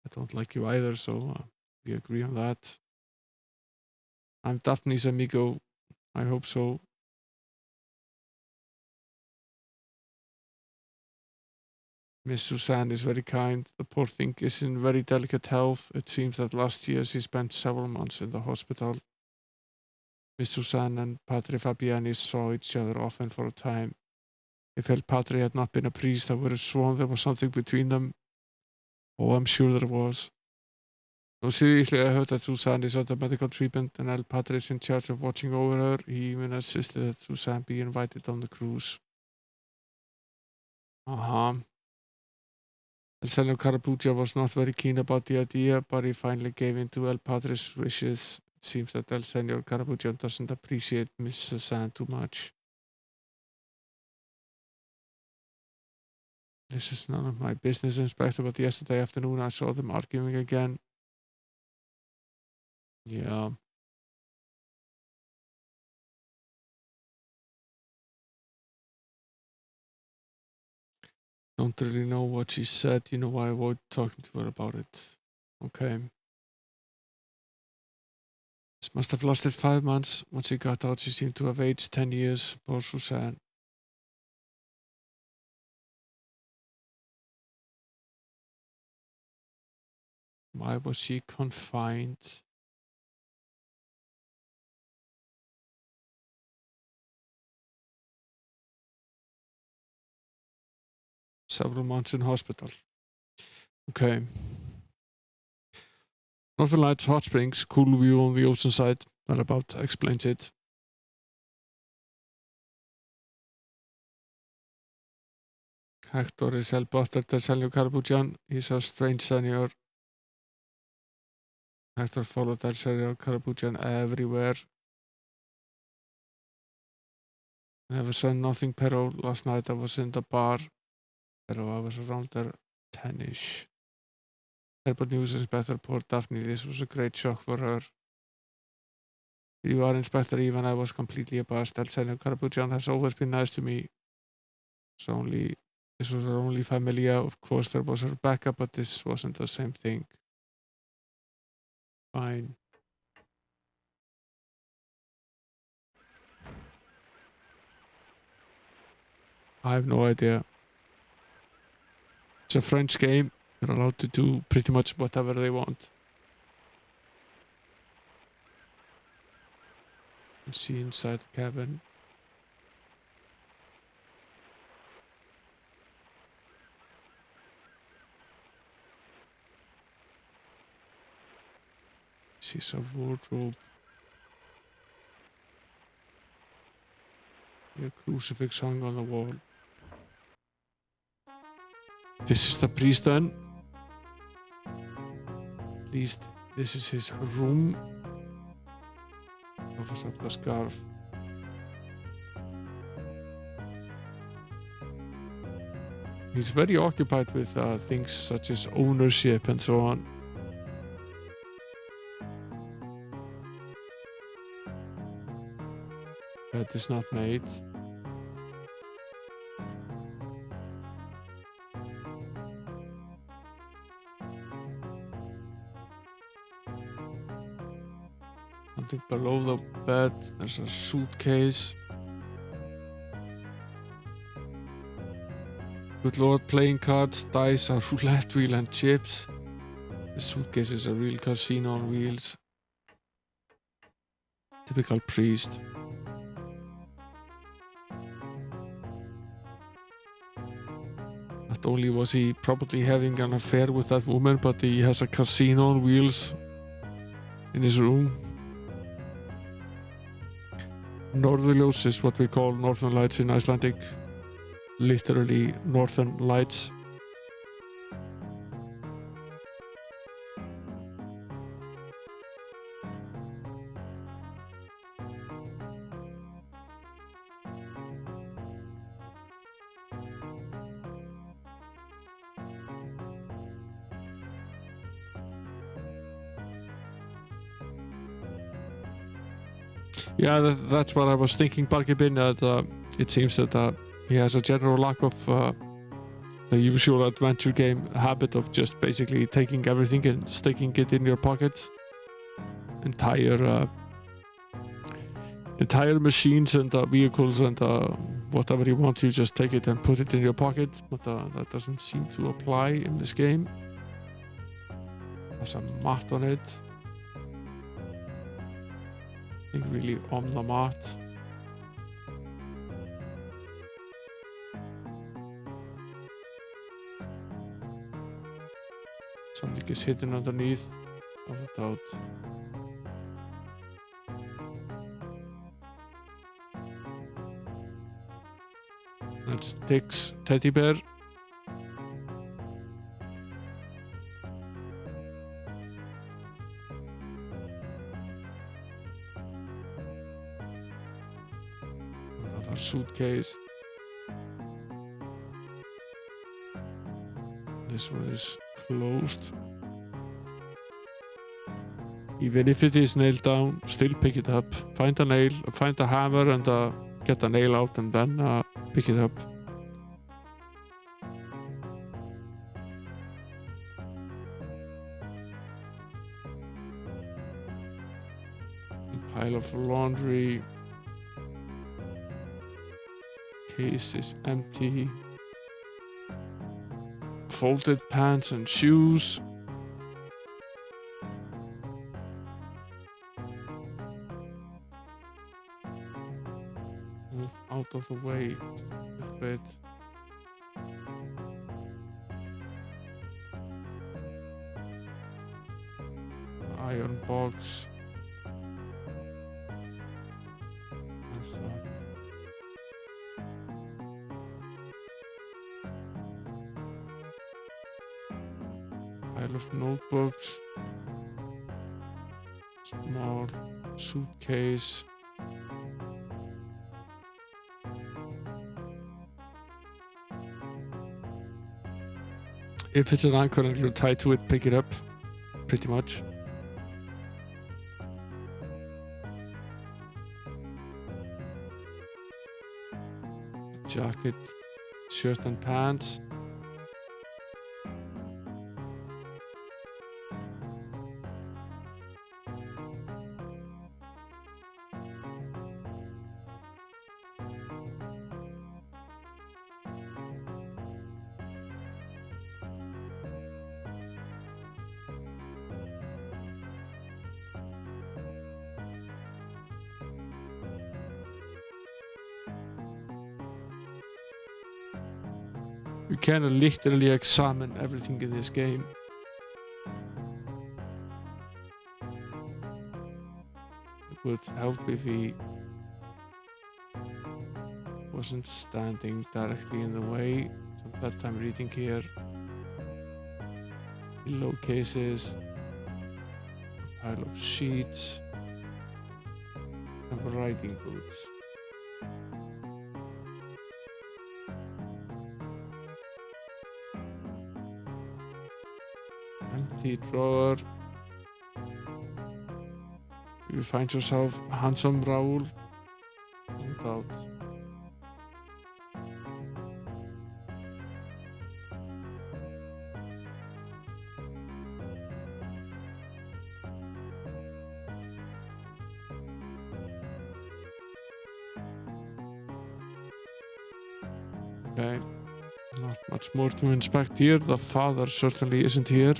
I don't like you either, so we agree on that. I'm Daphne's amigo. I hope so. Miss Suzanne is very kind. The poor thing is in very delicate health. It seems that last year she spent several months in the hospital. Miss Suzanne and Padre Fabiani saw each other often for a time. They felt Padre had not been a priest. I would have sworn there was something between them. Oh, I'm sure there was. No, seriously, I heard that Suzanne is under medical treatment and El Padre is in charge of watching over her. He even insisted that Suzanne be invited on the cruise. Uh-huh. El Senor Carapuccia was not very keen about the idea, but he finally gave in to El Padre's wishes. It seems that El Senor Carapuccia doesn't appreciate Miss Suzanne too much. This is none of my business, Inspector, but yesterday afternoon I saw them arguing again. Yeah. Don't really know what she said. You know, I avoid talking to her about it. Okay. She must have lasted 5 months. Once she got out, she seemed to have aged 10 years. Poor Suzanne. Why was she confined? Several months in hospital. Okay. Northern Lights Hot Springs, cool view on the ocean side. That about explains it. Hector is El Butter del Senor Carapuccian. He's a strange senior. Hector followed El Senor Carapuccian everywhere. Never saw nothing, Pero. Last night I was in the bar. Pero I was around there 10-ish. Terrible news, Inspector. Poor Daphne. This was a great shock for her. You are, Inspector. Even I was completely abashed. El Senor Carapuccian has always been nice to me. This was her only familia. Of course, there was Rebecca, but this wasn't the same thing. Fine. I have no idea. It's a French game. They're allowed to do pretty much whatever they want. You see inside the cabin. This is a wardrobe. A crucifix hung on the wall. This is the priest then. At least this is his room. Covers up the scarf. He's very occupied with things such as ownership and so on. Bed is not made. Something below the bed. There's a suitcase. Good lord, playing cards, dice, a roulette wheel and chips. The suitcase is a real casino on wheels. Typical priest. Not only was he probably having an affair with that woman, but he has a casino on wheels in his room. Norðurljós is what we call northern lights in Icelandic. Literally northern lights. Yeah, that's what I was thinking, Barkibin, that it seems that he has a general lack of the usual adventure game habit of just basically taking everything and sticking it in your pockets. Entire entire machines and vehicles and whatever you want, you just take it and put it in your pocket. But that doesn't seem to apply in this game. There's a mat on it. I think really on the mat. Something is hidden underneath, without doubt. That's Dick's teddy bear. Another suitcase. This one is closed. Even if it is nailed down, still pick it up. Find a nail, find a hammer and get the nail out and then pick it up. A pile of laundry. Case is empty. Folded pants and shoes. Move out of the way just a little bit. Iron box. That's that. Pile of notebooks. Small suitcase. If it's an anchor and you're tied to it, pick it up. Pretty much. Jacket, shirt and pants. You can literally examine everything in this game. It would help if he wasn't standing directly in the way. Some bedtime reading here. Pillowcases. A pile of sheets. And riding boots. Empty drawer. You find yourself a handsome Raoul. No doubt. Okay, not much more to inspect here. The father certainly isn't here.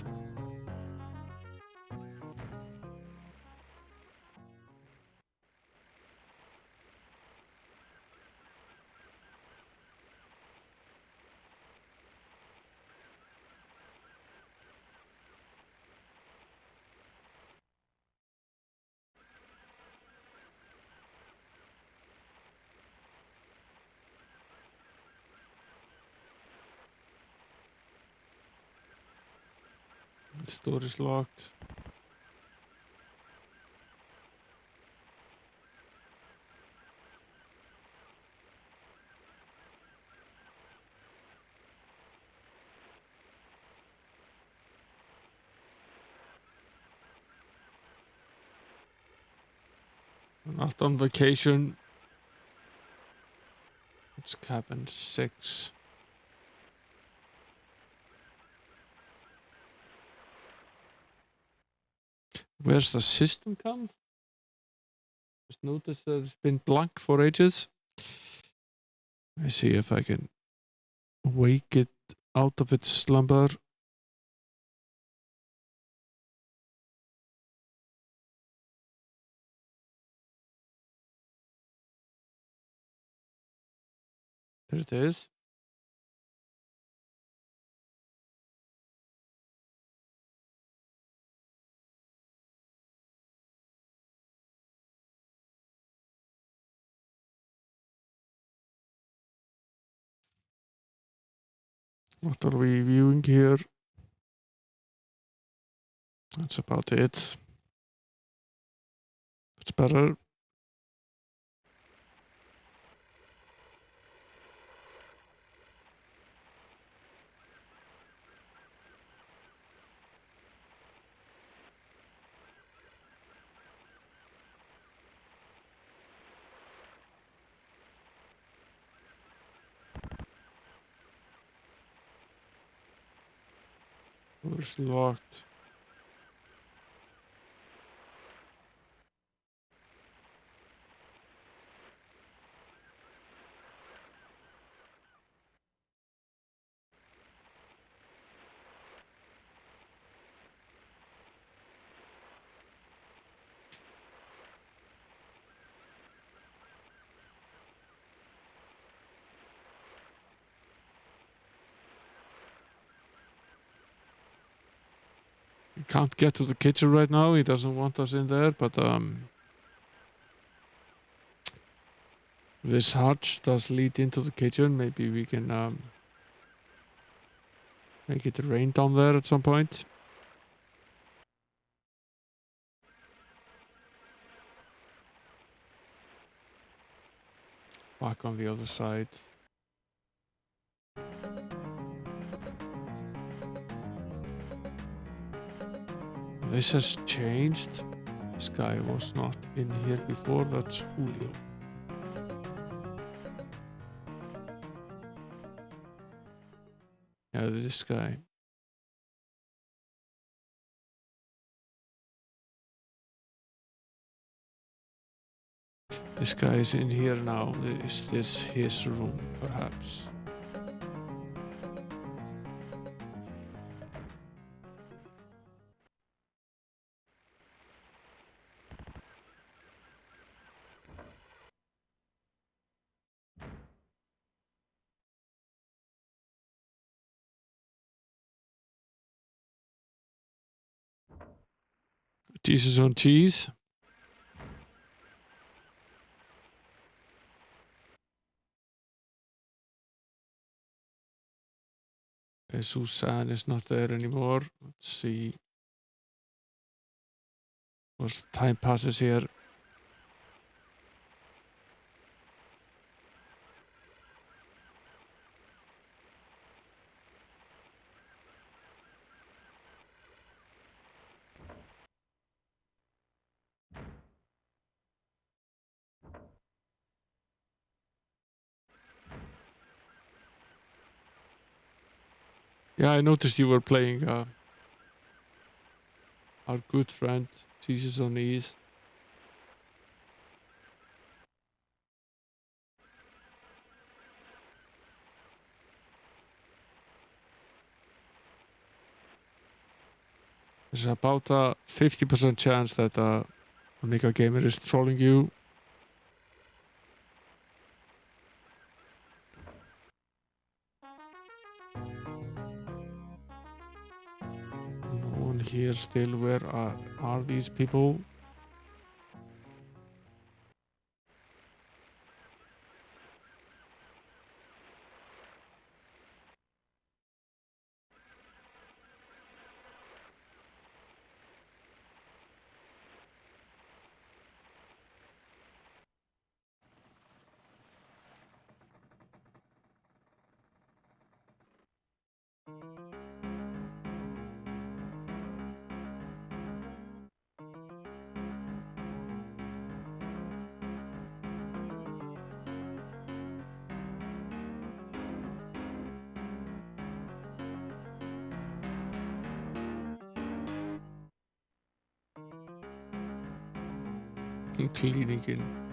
The door is locked. Not on vacation. It's cabin 6. Where's the system come? Just notice that it's been blank for ages. Let's see if I can wake it out of its slumber. There it is. What are we viewing here? That's about it. It's better. It's locked. We can't get to the kitchen right now. He doesn't want us in there, but this hatch does lead into the kitchen. Maybe we can make it rain down there at some point. Back on the other side. This has changed. This guy was not in here before. That's Julio. Yeah, this guy. This guy is in here now. Is this his room, perhaps? Jesus on cheese. Susan is not there anymore. Let's see. As time passes here. Yeah, I noticed you were playing our good friend, Jesus on Knees. There's about a 50% chance that Amiga Gamer is trolling you. No one here still. Where are these people? cleaning in.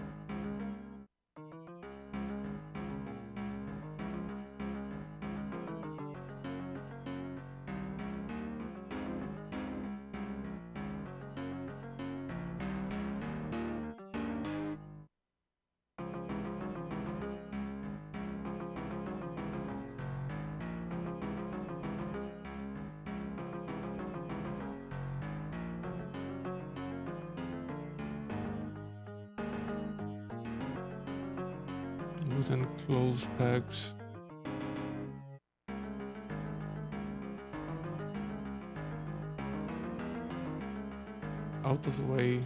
Wooden clothes pegs. Out of the way.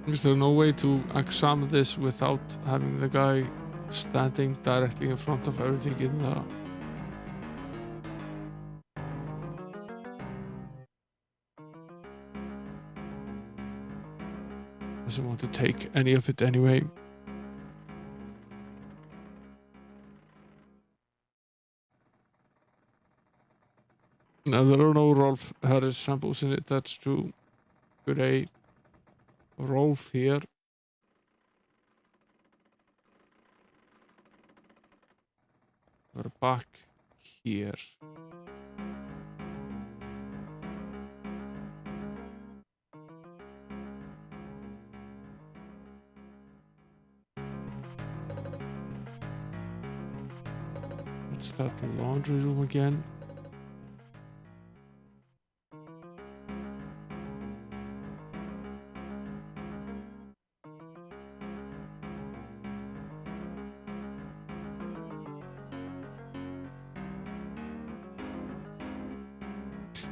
Is there no way to examine this without having the guy standing directly in front of everything in the... Doesn't want to take any of it anyway. No, there are no Rolf Harris samples in it, that's true. Could a Rolf here? Or back here? It's that laundry room again.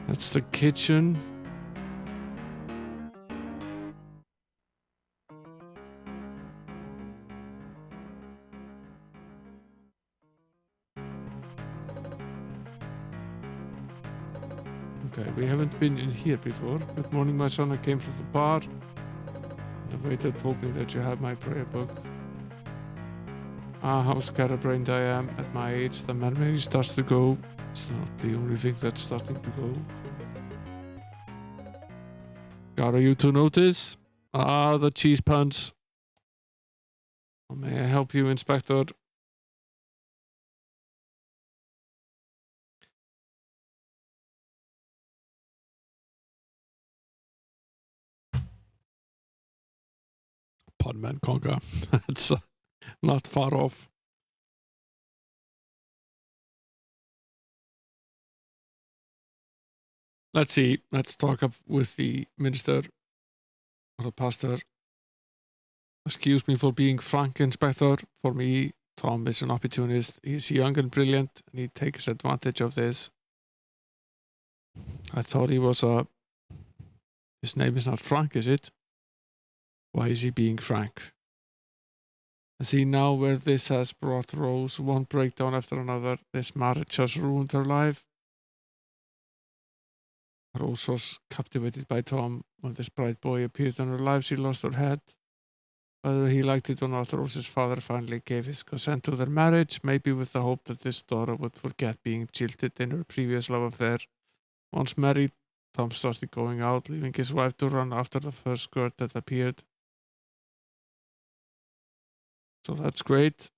That's the kitchen. Okay, we haven't been in here before. Good morning, my son. I came from the bar. The waiter told me that you had my prayer book. Ah, how scatterbrained I am. At my age, the memory starts to go. It's not the only thing that's starting to go. Got you to notice? Ah, the cheese puns. Oh, may I help you, Inspector? Podman Conga. That's not far off. Let's see. Let's talk up with the minister or the pastor. Excuse me for being frank, Inspector. For me, Tom is an opportunist. He's young and brilliant, and he takes advantage of this. I thought he was a... His name is not Frank, is it? Why is he being frank? I see now where this has brought Rose, one breakdown after another. This marriage has ruined her life. Rose was captivated by Tom. When this bright boy appeared in her life, she lost her head. Whether he liked it or not, Rose's father finally gave his consent to their marriage, maybe with the hope that this daughter would forget being jilted in her previous love affair. Once married, Tom started going out, leaving his wife to run after the first skirt that appeared. So that's great.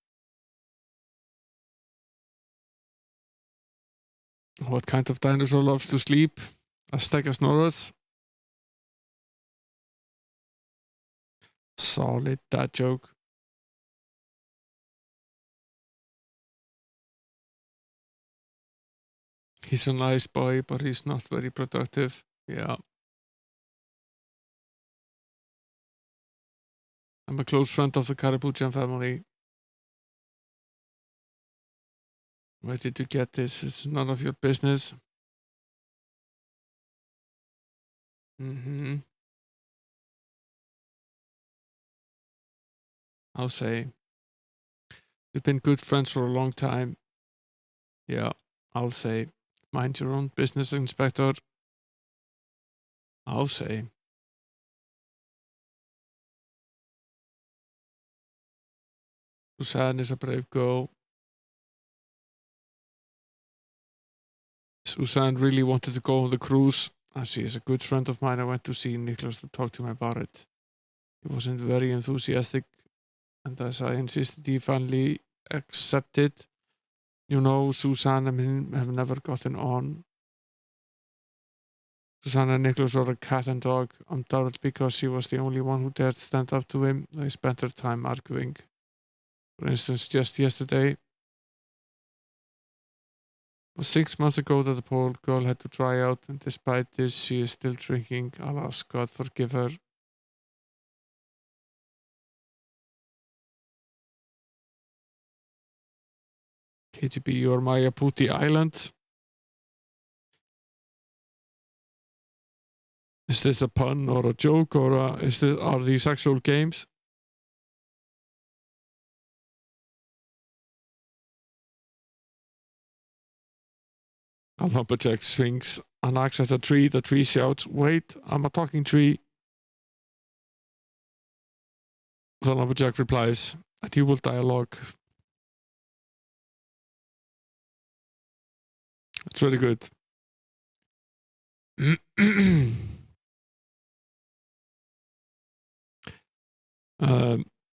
What kind of dinosaur loves to sleep? A Stegosaurus? Solid dad joke. He's a nice boy, but he's not very productive. Yeah. I'm a close friend of the Karabuchan family. Where did you get this? It's none of your business. I'll say. We've been good friends for a long time. Yeah, I'll say. Mind your own business, Inspector. I'll say. Suzanne is a brave girl. Susanne really wanted to go on the cruise. As she is a good friend of mine, I went to see Nicholas to talk to him about it. He wasn't very enthusiastic, and as I insisted, he finally accepted. You know, Susanne and him have never gotten on. Susanne and Nicholas were a cat and dog, undoubtedly because she was the only one who dared stand up to him. They spent their time arguing. For instance, just yesterday, it was 6 months ago that the poor girl had to try out, and despite this, she is still drinking. Alas, God forgive her. KGB, you're my Puti Island. Is this a pun or a joke, or are these actual games? A lumberjack swings an axe at a tree. The tree shouts, "Wait, I'm a talking tree." The lumberjack replies, "A dual dialogue." It's very good.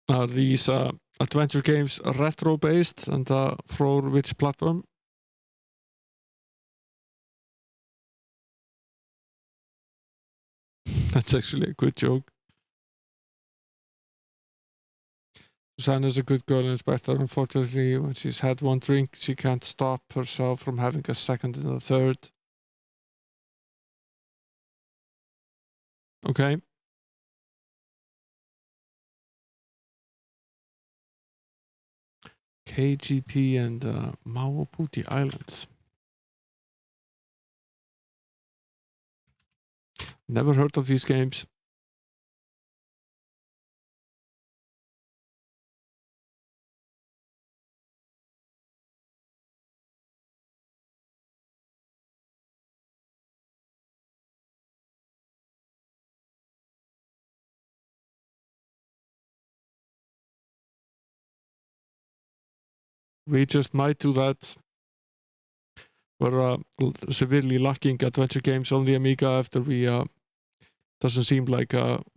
Are these adventure games retro based, and for which platform? That's actually a good joke. Susanne is a good girl and is better. Unfortunately, when she's had one drink, she can't stop herself from having a second and a third. Okay. KGP and Mauaputi Islands. Never heard of these games. We just might do that. We're severely lacking adventure games on the Amiga after we doesn't seem like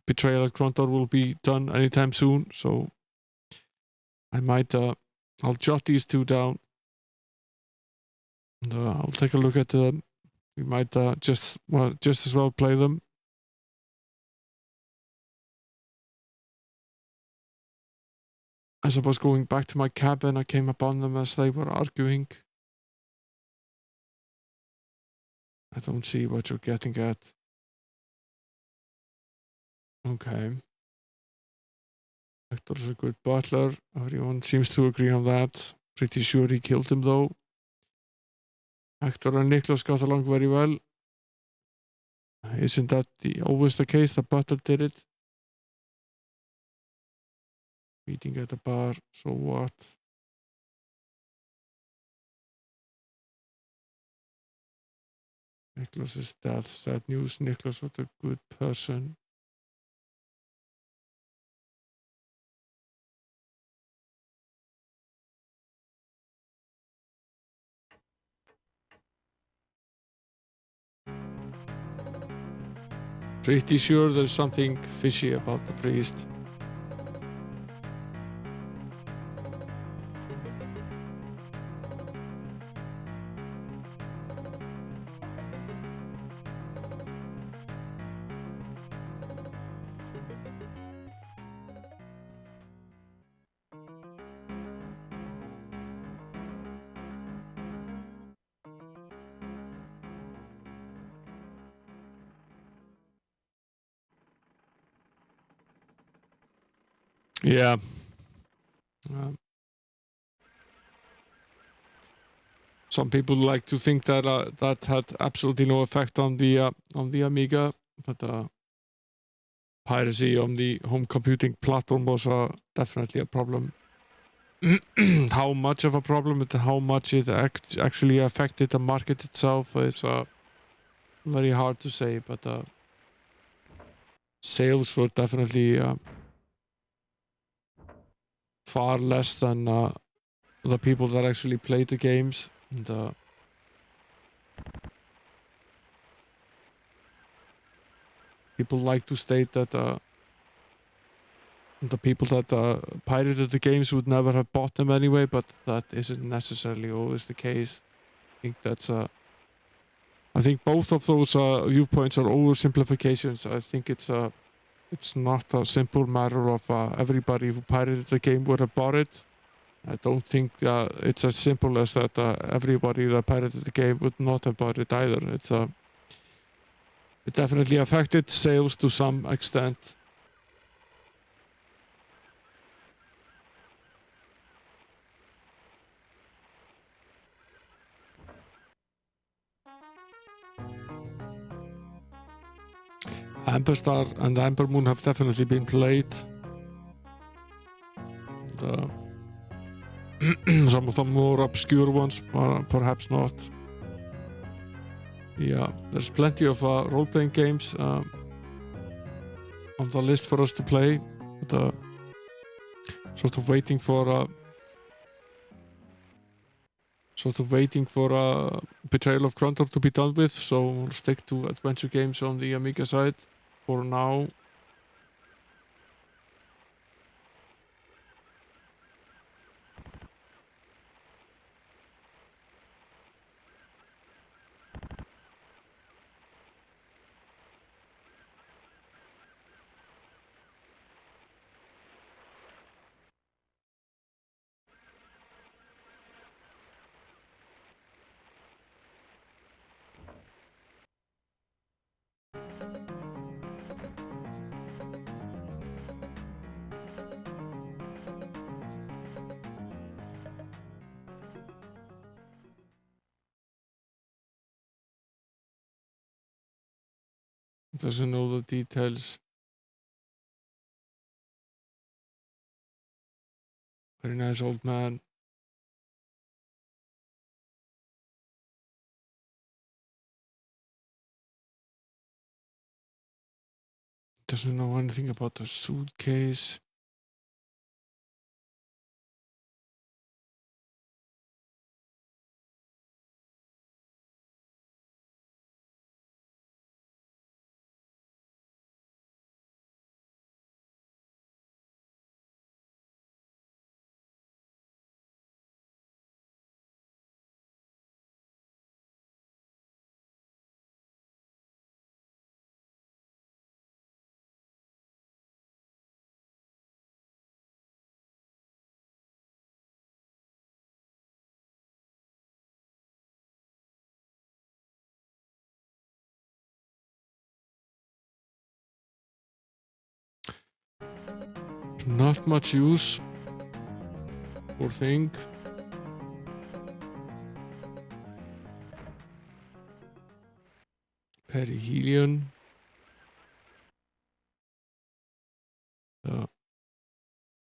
Betrayal at Grondor will be done anytime soon. So I might I'll jot these two down. And, I'll take a look at them. We might just as well play them. As I was going back to my cabin, I came upon them as they were arguing. I don't see what you're getting at. Okay. Hector's a good butler. Everyone seems to agree on that. Pretty sure he killed him, though. Hector and Nicholas got along very well. Isn't that always the case? The butler did it. Meeting at a bar, so what? Nicholas's death, sad news. Nicholas was a good person. Pretty sure there's something fishy about the priest. Yeah. Some people like to think that that had absolutely no effect on the Amiga, but piracy on the home computing platform was definitely a problem. How much of a problem and how much it actually affected the market itself is very hard to say, but sales were definitely far less than the people that actually played the games. And people like to state that the people that pirated the games would never have bought them anyway, but that isn't necessarily always the case. I think both of those viewpoints are oversimplifications. I think it's not a simple matter of everybody who pirated the game would have bought it. I don't think it's as simple as that everybody that pirated the game would not have bought it either. It definitely affected sales to some extent. Amber Star and Amber Moon have definitely been played. Some of the more obscure ones, perhaps not. Yeah, there's plenty of role-playing games on the list for us to play. But, sort of waiting for Betrayal of Grunter to be done with, so we'll stick to adventure games on the Amiga side for now. Doesn't know the details. Very nice old man. Doesn't know anything about the suitcase. Not much use, poor thing. Perihelion.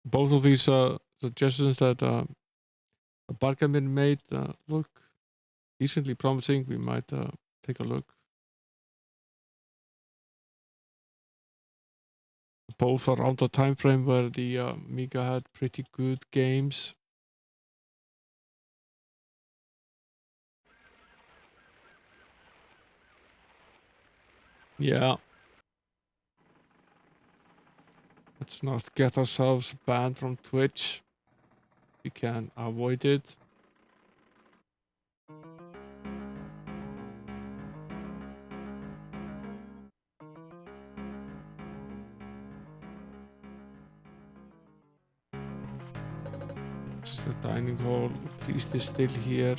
Both of these suggestions that Bargamin made look decently promising. We might take a look. Both around the time frame where the Amiga had pretty good games. Yeah. Let's not get ourselves banned from Twitch. We can avoid it. This is the dining hall. The priest is still here.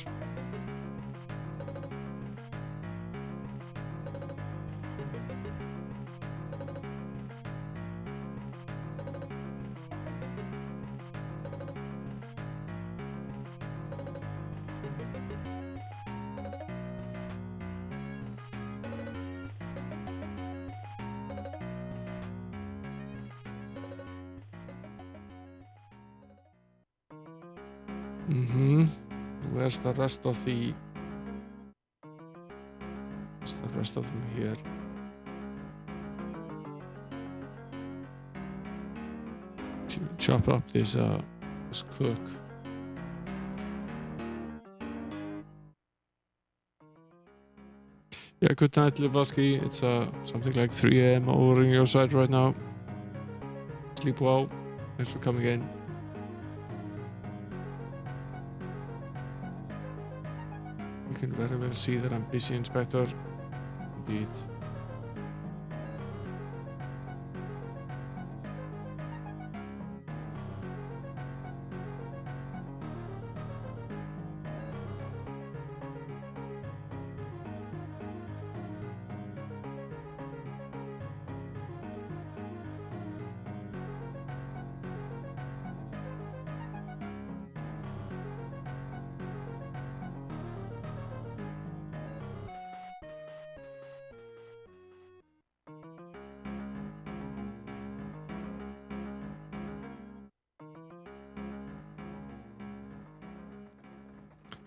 Where's the rest of the... Where's the rest of them here? Chop up this cook. Yeah, good night, Levosky. It's something like 3 a.m. over on your side right now. Sleep well. Thanks for coming in. You can very well see that I'm busy, Inspector. Indeed.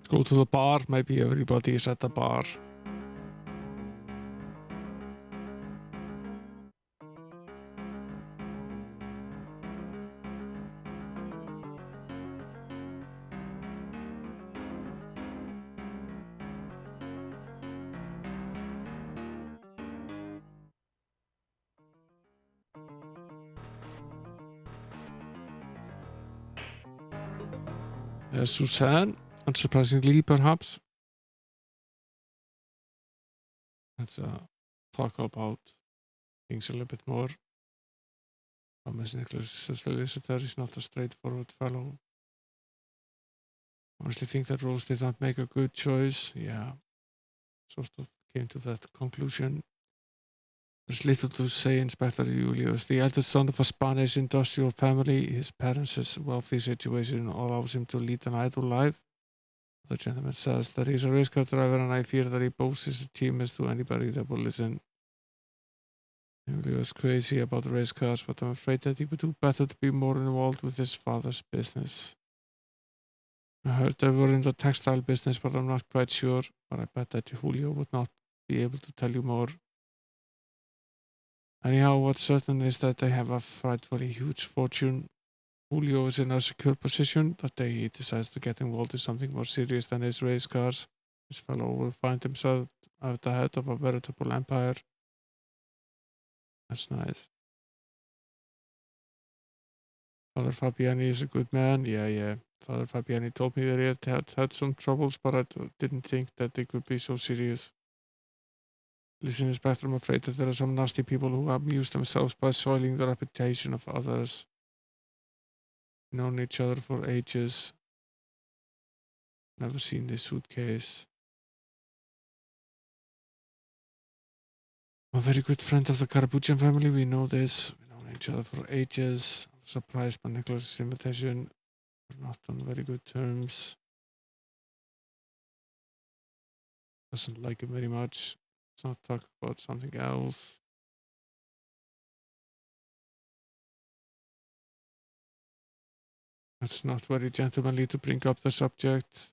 Go to the bar. Maybe everybody is at the bar. Suzanne, unsurprisingly, perhaps. Let's talk about things a little bit more. Thomas Nicholas, the solicitor, is not a straightforward fellow. Honestly think that Rose did not make a good choice. Yeah, sort of came to that conclusion. There's little to say, Inspector Julius. The eldest son of a Spanish industrial family, his parents' wealthy situation allows him to lead an idle life. The gentleman says that he's a race car driver, and I fear that he boasts his achievements to anybody that will listen. He was crazy about race cars, but I'm afraid that he would do better to be more involved with his father's business. I heard they were in the textile business, but I'm not quite sure. But I bet that Julio would not be able to tell you more. Anyhow, what's certain is that they have a frightfully huge fortune. Julio is in a secure position. That day he decides to get involved in something more serious than his race cars. This fellow will find himself at the head of a veritable empire. That's nice. Father Fabiani is a good man. Yeah. Father Fabiani told me that he had some troubles, but I didn't think that they could be so serious. Listen, Inspector, I'm afraid that there are some nasty people who amuse themselves by soiling the reputation of others. Known each other for ages. Never seen this suitcase. I'm a very good friend of the Karabuchan family. We know this. We've known each other for ages. I'm surprised by Nicholas's invitation. We're not on very good terms. Doesn't like him very much. Let's not talk about something else. It's not very gentlemanly to bring up the subject.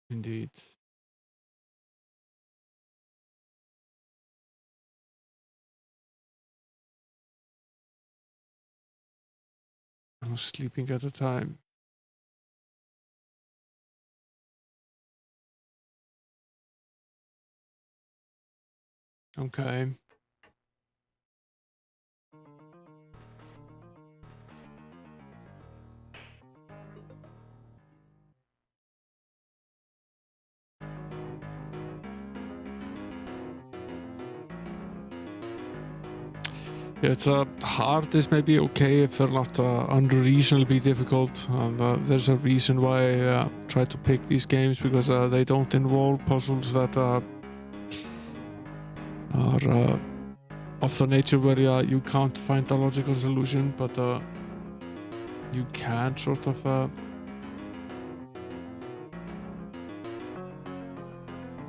Indeed. I was sleeping at the time. Okay. It's hard is maybe okay if they're not unreasonably difficult. And there's a reason why I try to pick these games, because they don't involve puzzles that are of the nature where you can't find a logical solution, but you can sort of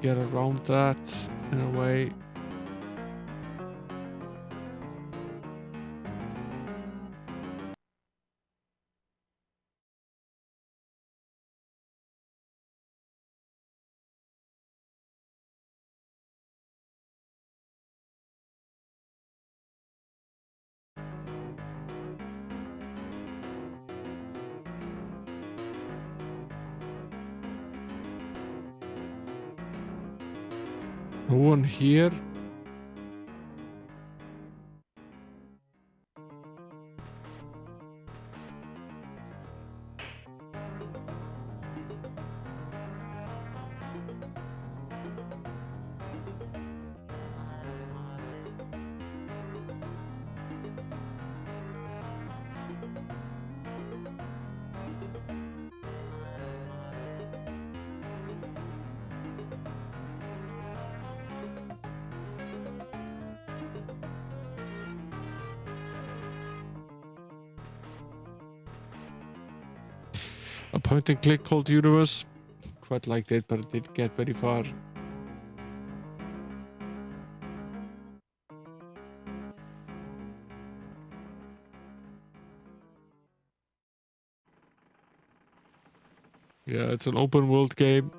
get around that in a way. No one here. A point and click called Universe. Quite liked it, but it didn't get very far. Yeah, it's an open world game.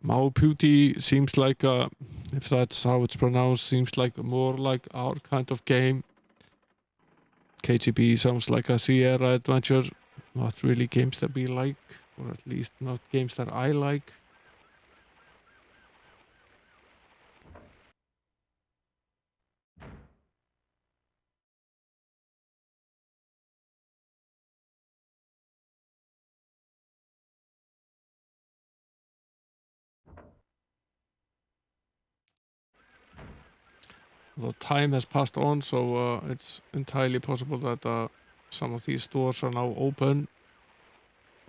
Mauputi seems like, if that's how it's pronounced, seems like more like our kind of game. KGB sounds like a Sierra adventure. Not really games that we like, or at least not games that I like. The time has passed on, so it's entirely possible that some of these doors are now open.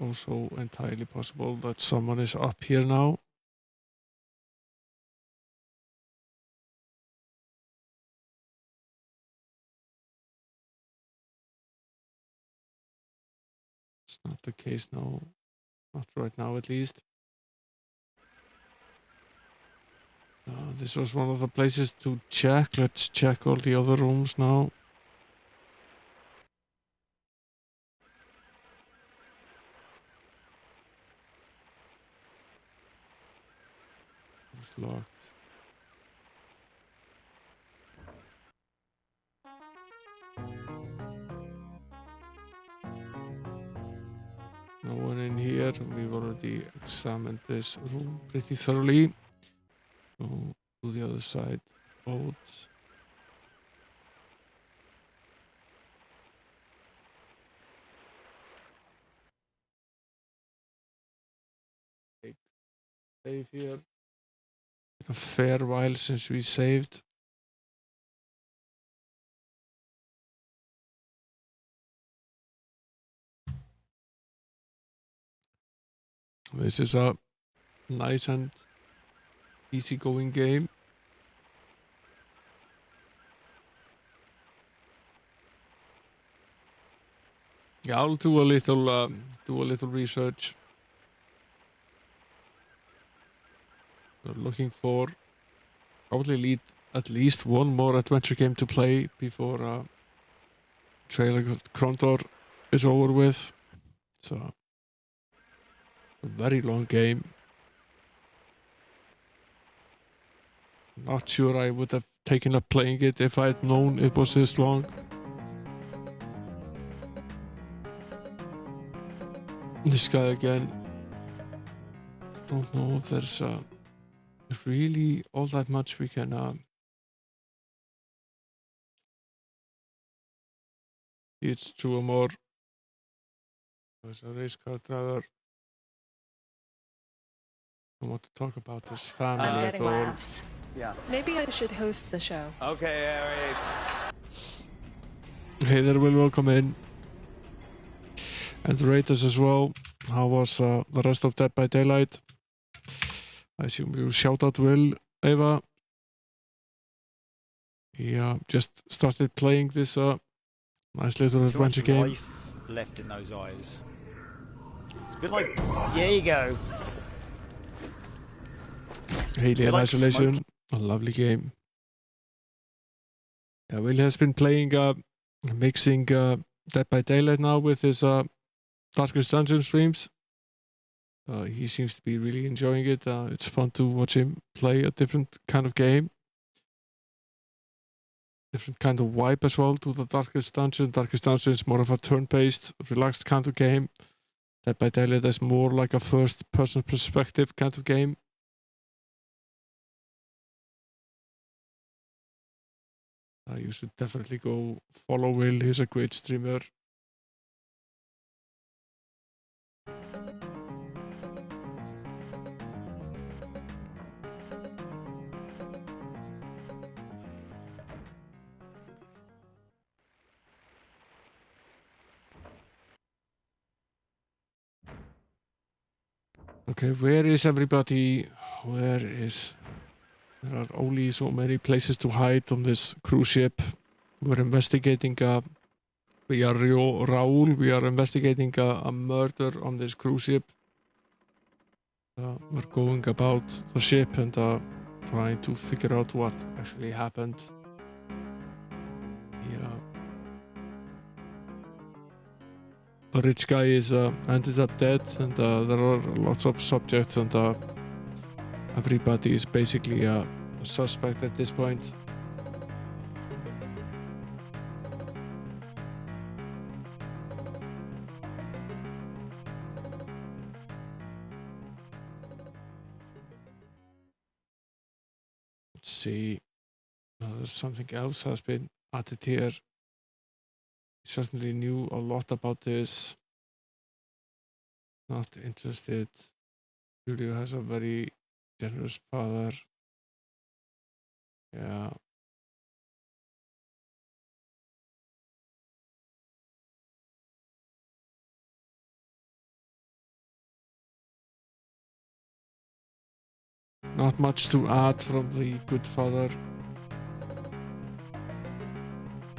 Also entirely possible that someone is up here now. It's not the case now. Not right now, at least. This was one of the places to check. Let's check all the other rooms now. It's locked. No one in here. We've already examined this room pretty thoroughly. Go to the other side. Boats. Save here. Been a fair while since we saved. This is a nice and easygoing game. Yeah, I'll do a little research. We're looking for probably at least one more adventure game to play before Trailer Krontor is over with. It's a very long game. Not sure I would have taken up playing it if I had known it was this long. This guy again. Don't know if there's really all that much we can it's to a more as a race car driver. I want to talk about this family I'm at getting all. laughs. Yeah. Maybe I should host the show. Okay, Harry. Hey there, Will, welcome in. And rate us as well. How was the rest of Dead by Daylight? I assume you shout out Will, Eva. He just started playing this nice little Too much adventure game. life left in those eyes. It's a bit like, there you go. Alien like Isolation, a lovely game. Yeah, Will has been playing mixing Dead by Daylight now with his Darkest Dungeon streams. He seems to be really enjoying it. It's fun to watch him play a different kind of game. Different kind of vibe as well to the Darkest Dungeon. Darkest Dungeon is more of a turn-based, relaxed kind of game. Dead by Daylight is more like a first-person perspective kind of game. You should definitely go follow Will. He's a great streamer. Okay, where is everybody? Where is... There are only so many places to hide on this cruise ship. We're investigating... we are Raul. We are investigating a murder on this cruise ship. We're going about the ship and trying to figure out what actually happened. Yeah. The rich guy is ended up dead, and there are lots of subjects, and everybody is basically a suspect at this point. Let's see. There's something else has been added here. Certainly knew a lot about this. Not interested. Julio has a very generous father. Yeah. Not much to add from the good father.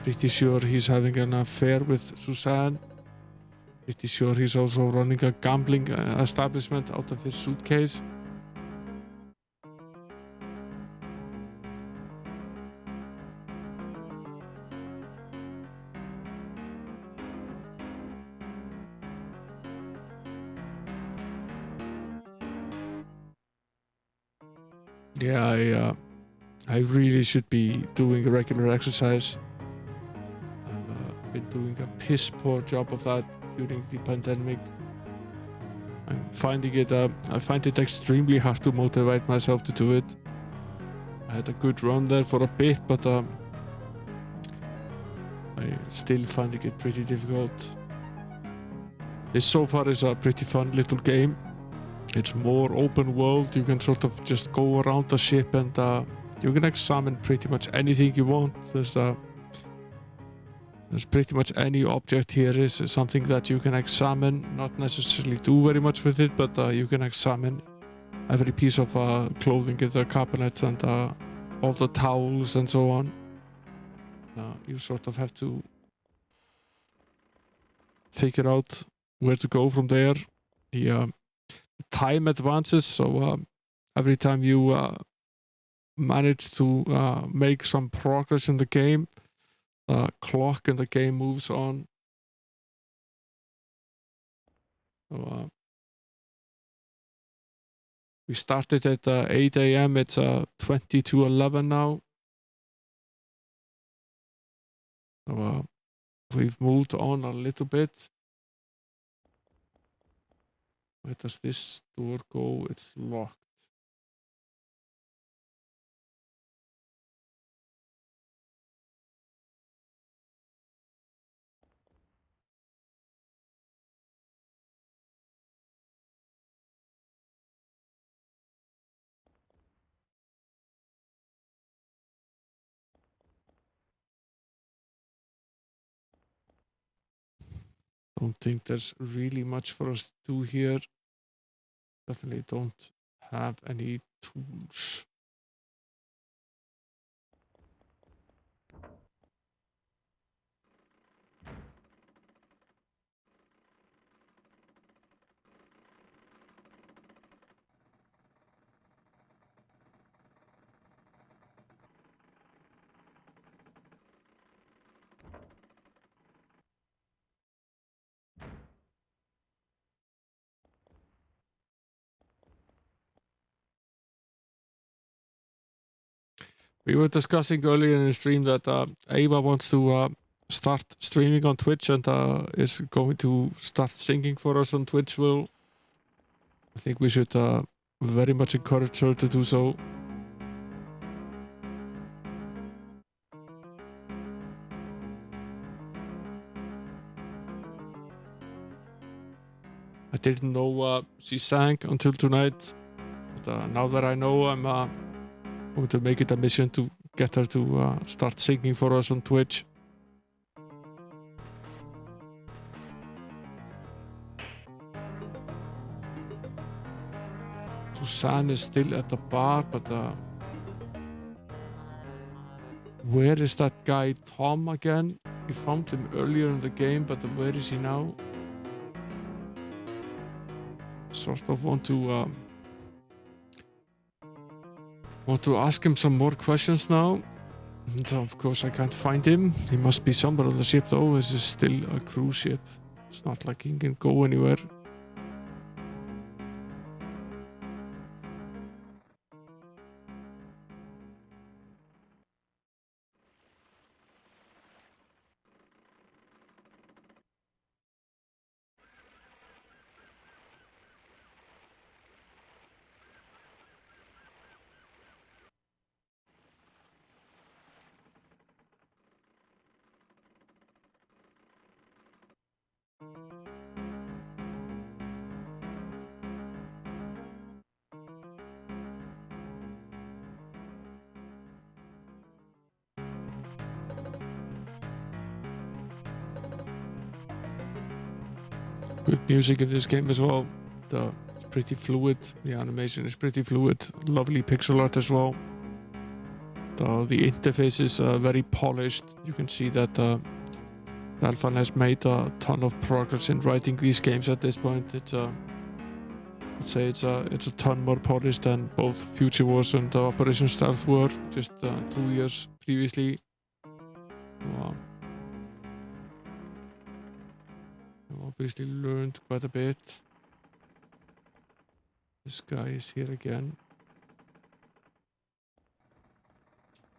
Pretty sure he's having an affair with Suzanne. Pretty sure he's also running a gambling establishment out of his suitcase. Yeah, I really should be doing regular exercise. I've been doing a piss poor job of that during the pandemic. I'm finding it, I find it extremely hard to motivate myself to do it. I had a good run there for a bit, but I still finding it pretty difficult. This so far is a pretty fun little game. It's more open world. You can sort of just go around the ship and you can examine pretty much anything you want. There's pretty much any object here is something that you can examine, not necessarily do very much with it, but you can examine every piece of clothing in the cabinet and all the towels and so on. You sort of have to figure out where to go from there. The time advances, so every time you manage to make some progress in the game, the clock in the game moves on. So we started at 8 a.m. It's 20 to 11 now. So we've moved on a little bit. Where does this door go? It's locked. Don't think there's really much for us to do here. Definitely don't have any tools. We were discussing earlier in the stream that Ava wants to start streaming on Twitch and is going to start singing for us on Twitch. Well, I think we should very much encourage her to do so. I didn't know she sang until tonight, but now that I know, I'm going to make it a mission to get her to start singing for us on Twitch. Susan is still at the bar, but where is that guy Tom again? We found him earlier in the game, but where is he now? Sort of want to ask him some more questions now. And of course I can't find him. He must be somewhere on the ship though. This is still a cruise ship. It's not like he can go anywhere. Good music in this game as well. It's pretty fluid. The animation is pretty fluid. Lovely pixel art as well. The interface is very polished. You can see that Delphine has made a ton of progress in writing these games at this point. It's I'd say it's a ton more polished than both Future Wars and Operation Stealth were just 2 years previously. Obviously learned quite a bit. This guy is here again.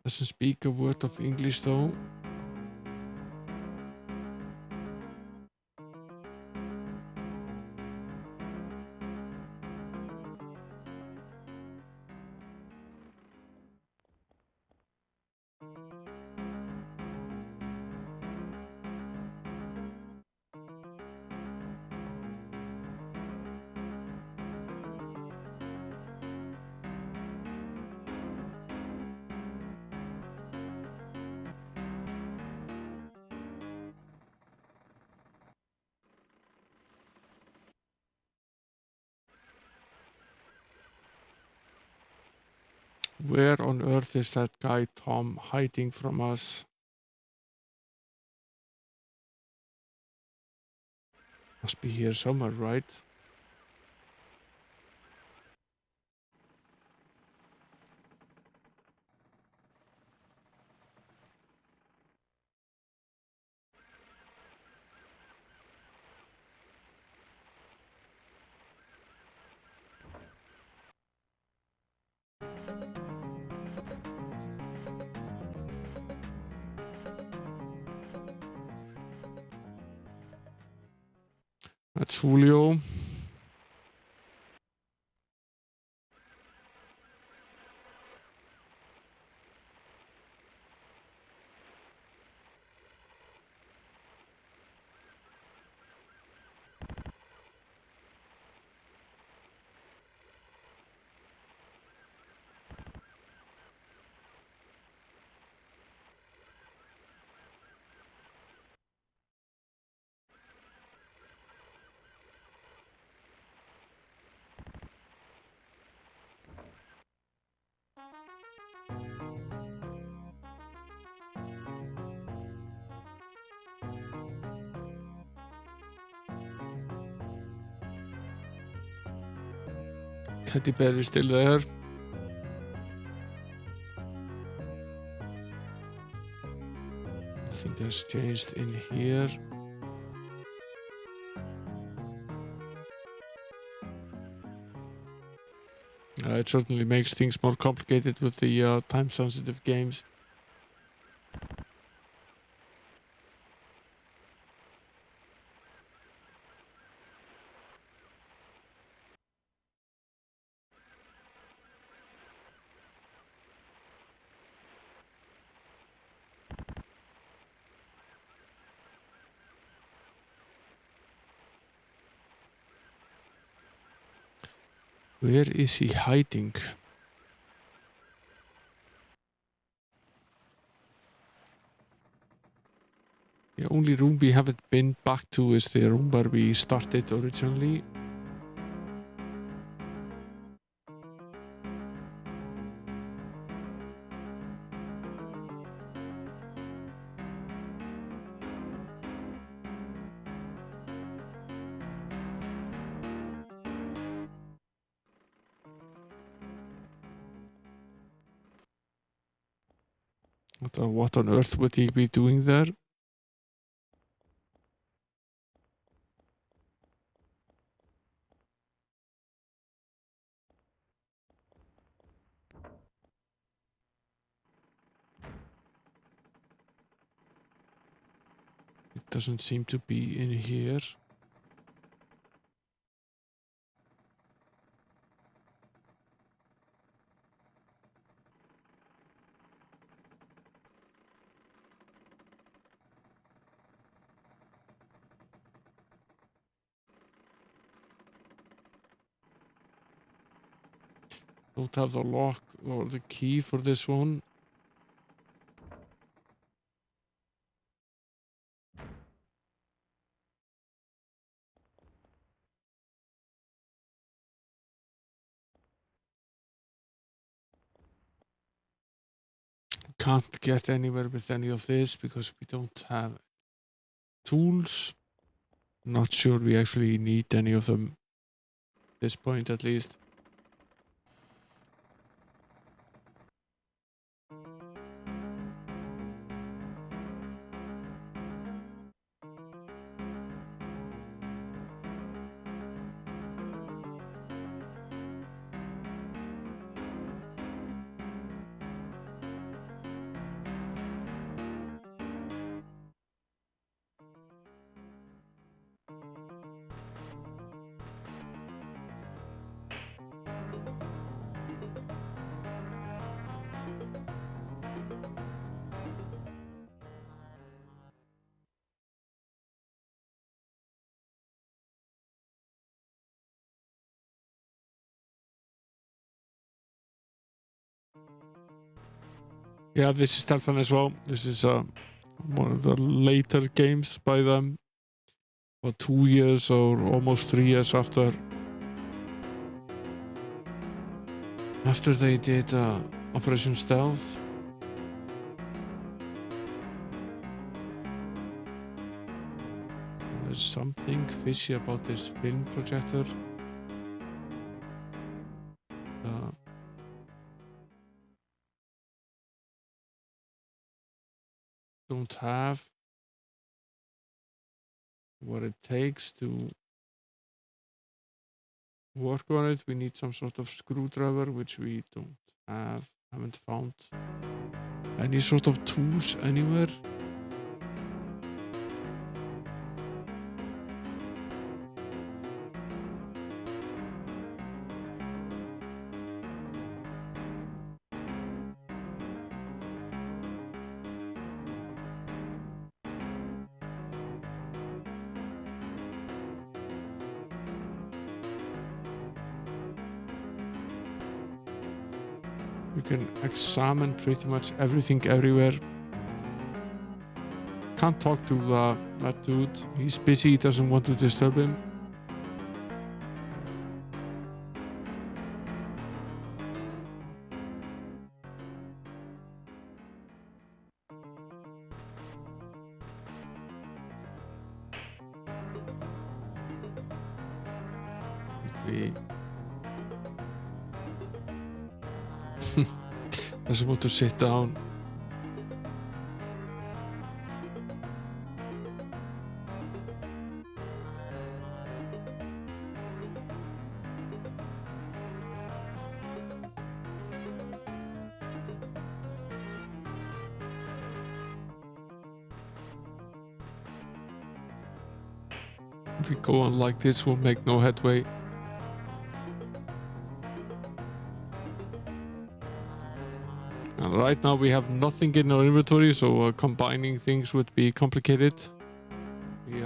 Doesn't speak a word of English though. Where on earth is that guy Tom hiding from us? Must be here somewhere, right? That's Julio. Teddy bear is still there. Nothing has changed in here. It certainly makes things more complicated with the time-sensitive games. Where is he hiding? The only room we haven't been back to is the room where we started originally. What on earth would he be doing there? It doesn't seem to be in here. Don't have the lock or the key for this one. Can't get anywhere with any of this because we don't have tools. Not sure we actually need any of them at this point, at least. Yeah, this is Delphine as well. This is one of the later games by them. About 2 years or almost 3 years after they did Operation Stealth. There's something fishy about this film projector. Don't have what it takes to work on it. We need some sort of screwdriver, which we don't have. Haven't found any sort of tools anywhere. We can examine pretty much everything everywhere. Can't talk to that dude. He's busy, he doesn't want to disturb him. We doesn't want to sit down. If we go on like this, we'll make no headway. And right now we have nothing in our inventory, so combining things would be complicated. We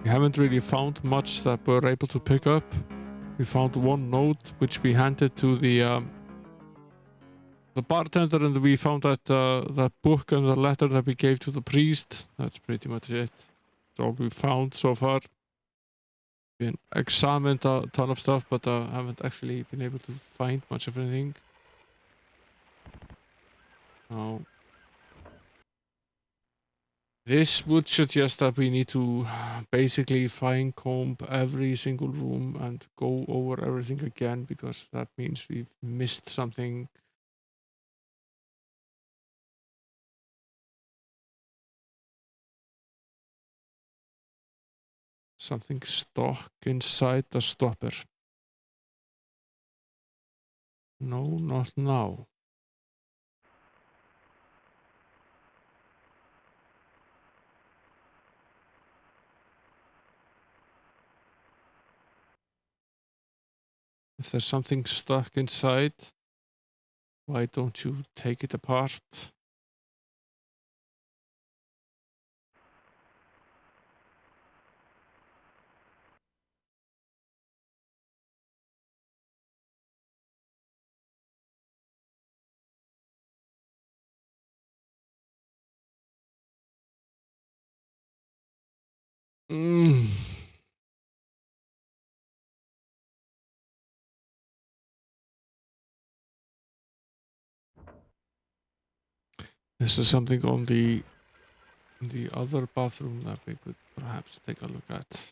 haven't really found much that we're able to pick up. We found one note which we handed to the bartender, and we found that book and the letter that we gave to the priest. That's pretty much it. That's all we found so far. Been examined a ton of stuff, but haven't actually been able to find much of anything. Now, this would suggest that we need to basically fine comb every single room and go over everything again, because that means we've missed something. Something stuck inside the stopper. No, not now. If there's something stuck inside, why don't you take it apart? This is something on the other bathroom that we could perhaps take a look at.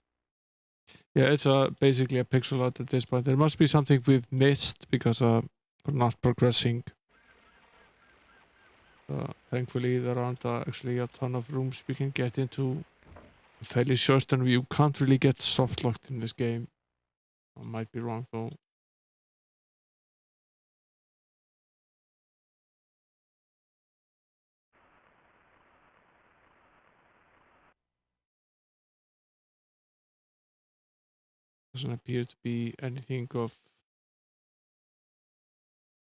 Yeah, it's basically a pixel art at this point. There must be something we've missed because we're not progressing. Thankfully, there aren't actually a ton of rooms we can get into fairly short, and you can't really get soft locked in this game. I might be wrong though. Doesn't appear to be anything of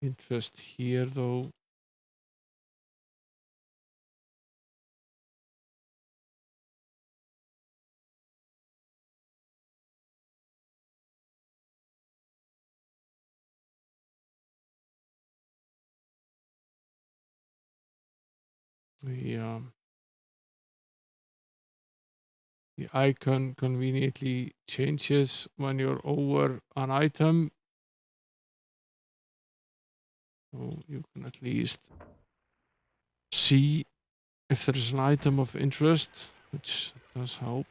interest here though. The icon conveniently changes when you're over an item. So you can at least see if there is an item of interest, which does help.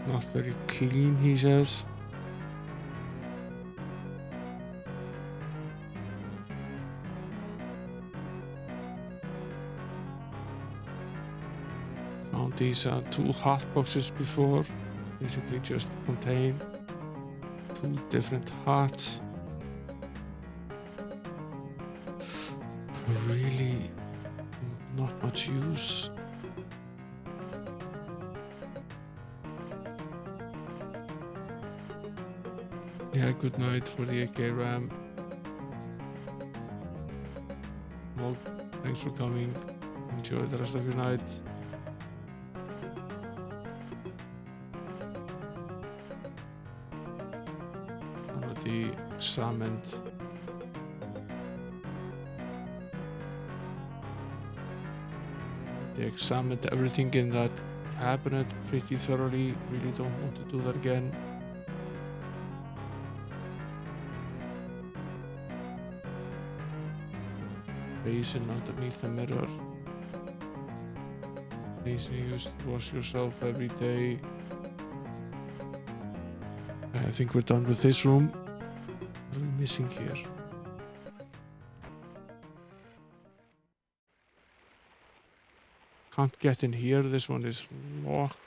Not very clean, he says. Found these two hot boxes before. Basically just contain two different hats. Really not much use. Yeah, good night for the 8K RAM. Well, thanks for coming. Enjoy the rest of your night. Already examined everything in that cabinet pretty thoroughly. Really don't want to do that again. Basin underneath the mirror. Basin you use to wash yourself every day. I think we're done with this room. What are we missing here? Can't get in here. This one is locked.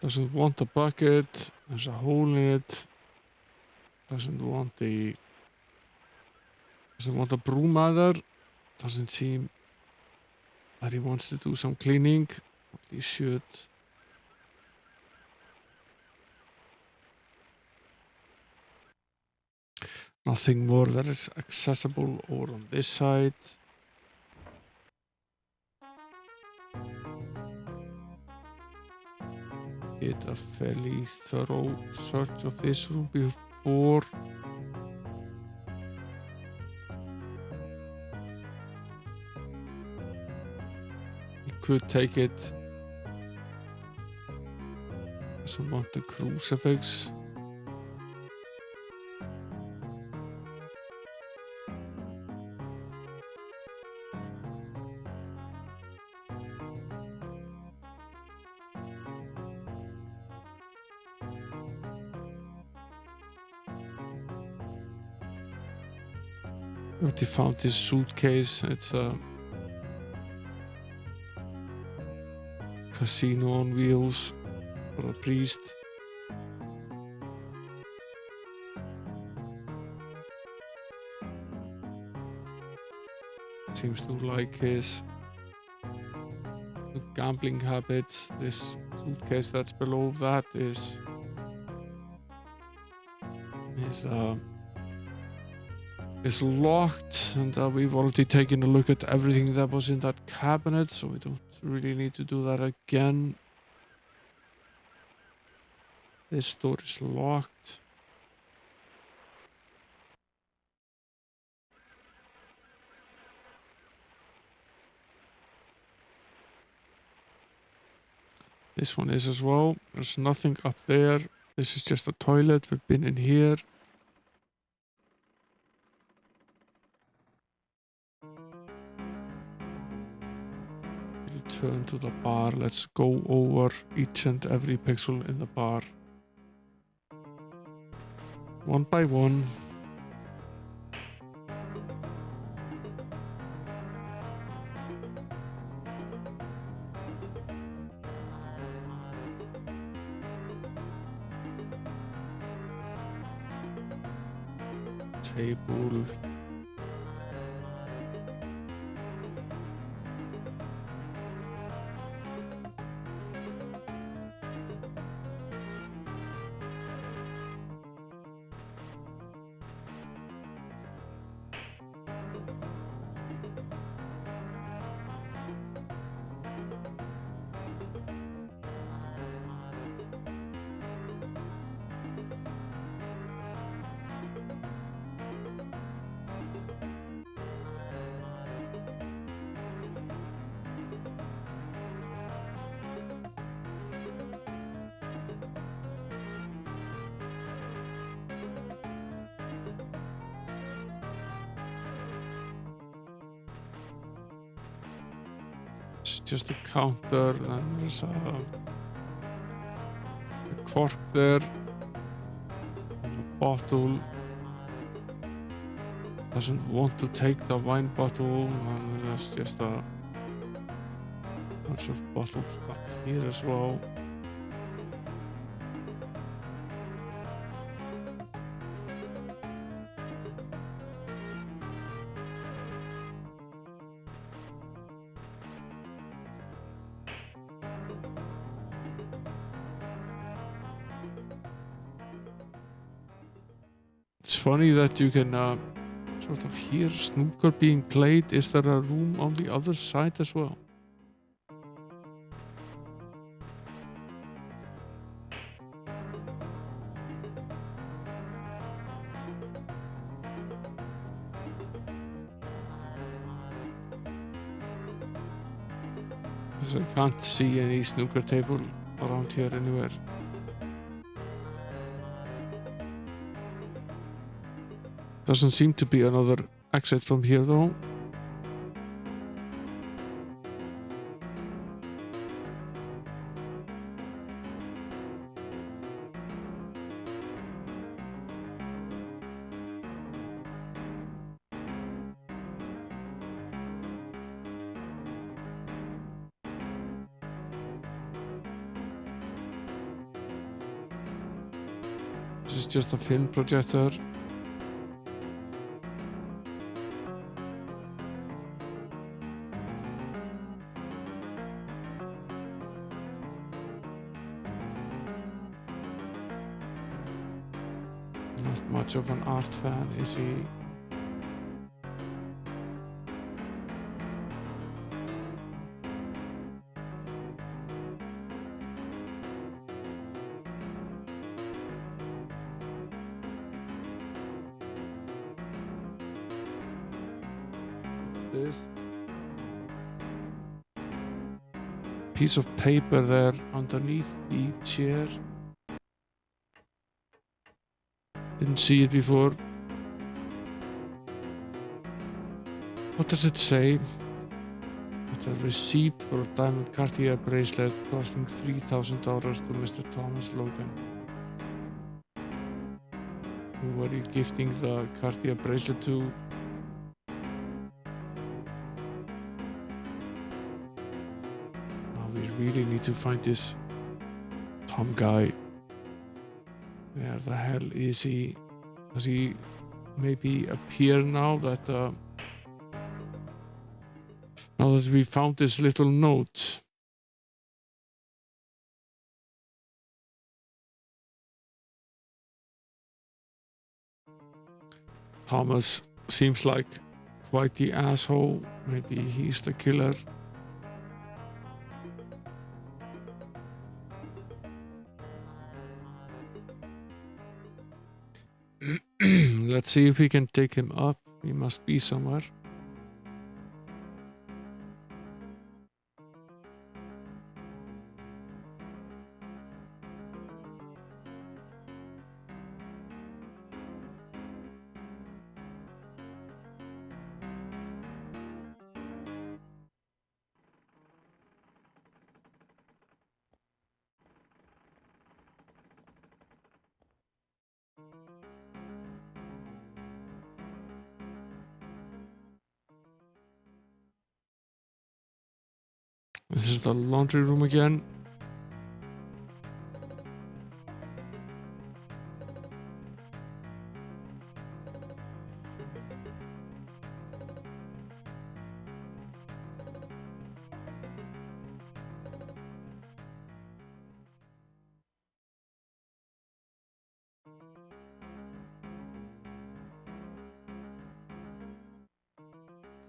Doesn't want a bucket. There's a hole in it. Doesn't want a broom either. Doesn't seem that he wants to do some cleaning. He should. Nothing more that is accessible over on this side. Did a fairly thorough search of this room before. You could take it. Doesn't want the crucifix. He found this suitcase. It's a casino on wheels for a priest. Seems to like his gambling habits. This suitcase that's below that is locked, and we've already taken a look at everything that was in that cabinet, so we don't really need to do that again. This door is locked. This one is as well. There's nothing up there. This is just a toilet. We've been in here. Return to the bar. Let's go over each and every pixel in the bar. One by one. Table. It's just a counter, and there's a cork there, and a bottle. Doesn't want to take the wine bottle, and there's just a bunch of bottles up here as well. It's funny that you can sort of hear snooker being played. Is there a room on the other side as well? Because I can't see any snooker table around here anywhere. Doesn't seem to be another exit from here though. This is just a film projector. Not much of an art fan, is he? What's this? Piece of paper there underneath the chair. Didn't see it before. What does it say? It's a receipt for a diamond Cartier bracelet costing $3,000 to Mr. Thomas Logan. Who are you gifting the Cartier bracelet to? Oh, we really need to find this Tom guy. Where the hell is he? Does he maybe appear now that we found this little note? Thomas seems like quite the asshole. Maybe he's the killer. Let's see if we can take him up. He must be somewhere. This is the laundry room again.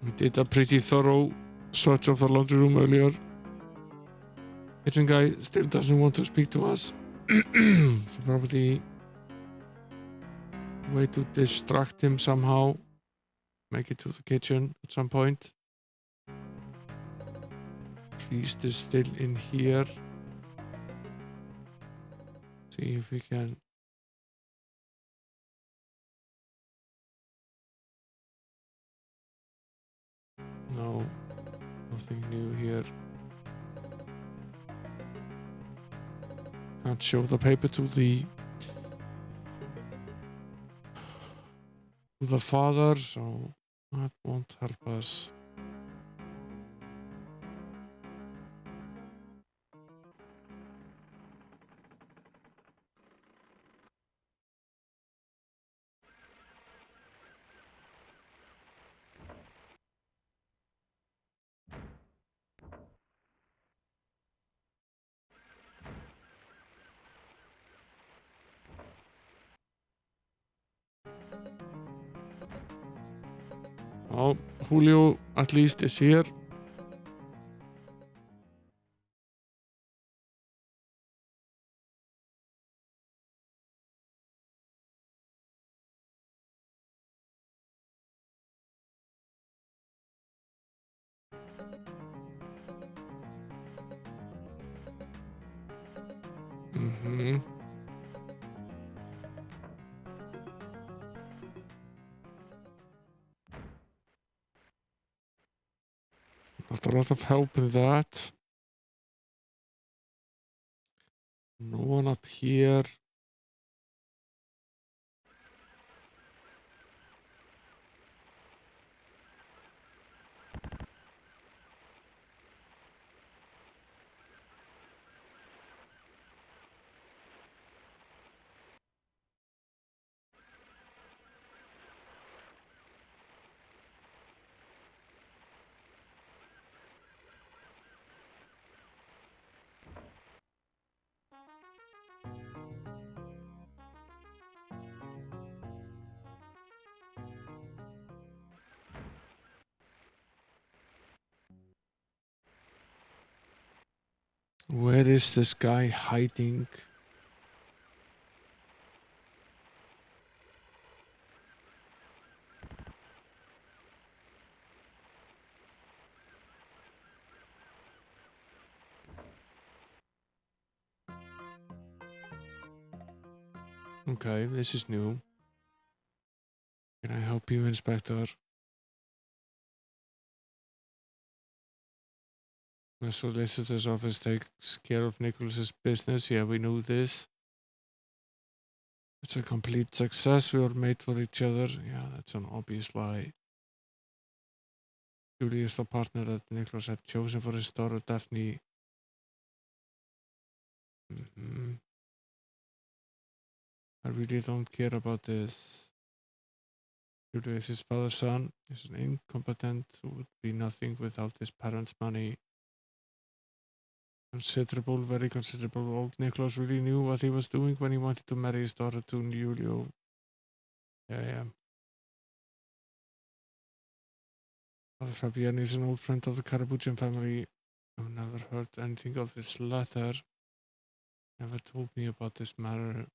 We did a pretty thorough search of the laundry room earlier. Kitchen guy still doesn't want to speak to us. So probably a way to distract him somehow. Make it to the kitchen at some point. Priest is still in here. See if we can. No Nothing new here. Can't show the paper to the father, so that won't help us. Oh, Julio at least is here. Mm-hmm. Not a lot of help in that. No one up here. Where is this guy hiding? Okay, this is new. Can I help you, Inspector? The solicitor's office takes care of Nicholas's business. Yeah, we know this. It's a complete success. We were made for each other. Yeah, that's an obvious lie. Julie is the partner that Nicholas had chosen for his daughter, Daphne. Mm-hmm. I really don't care about this. Julie is his father's son. He's an incompetent who would be nothing without his parents' money. Considerable, very considerable. Old Nicholas really knew what he was doing when he wanted to marry his daughter to Julio. Yeah. Father Fabian is an old friend of the Karabuchan family. I've never heard anything of this letter. Never told me about this matter.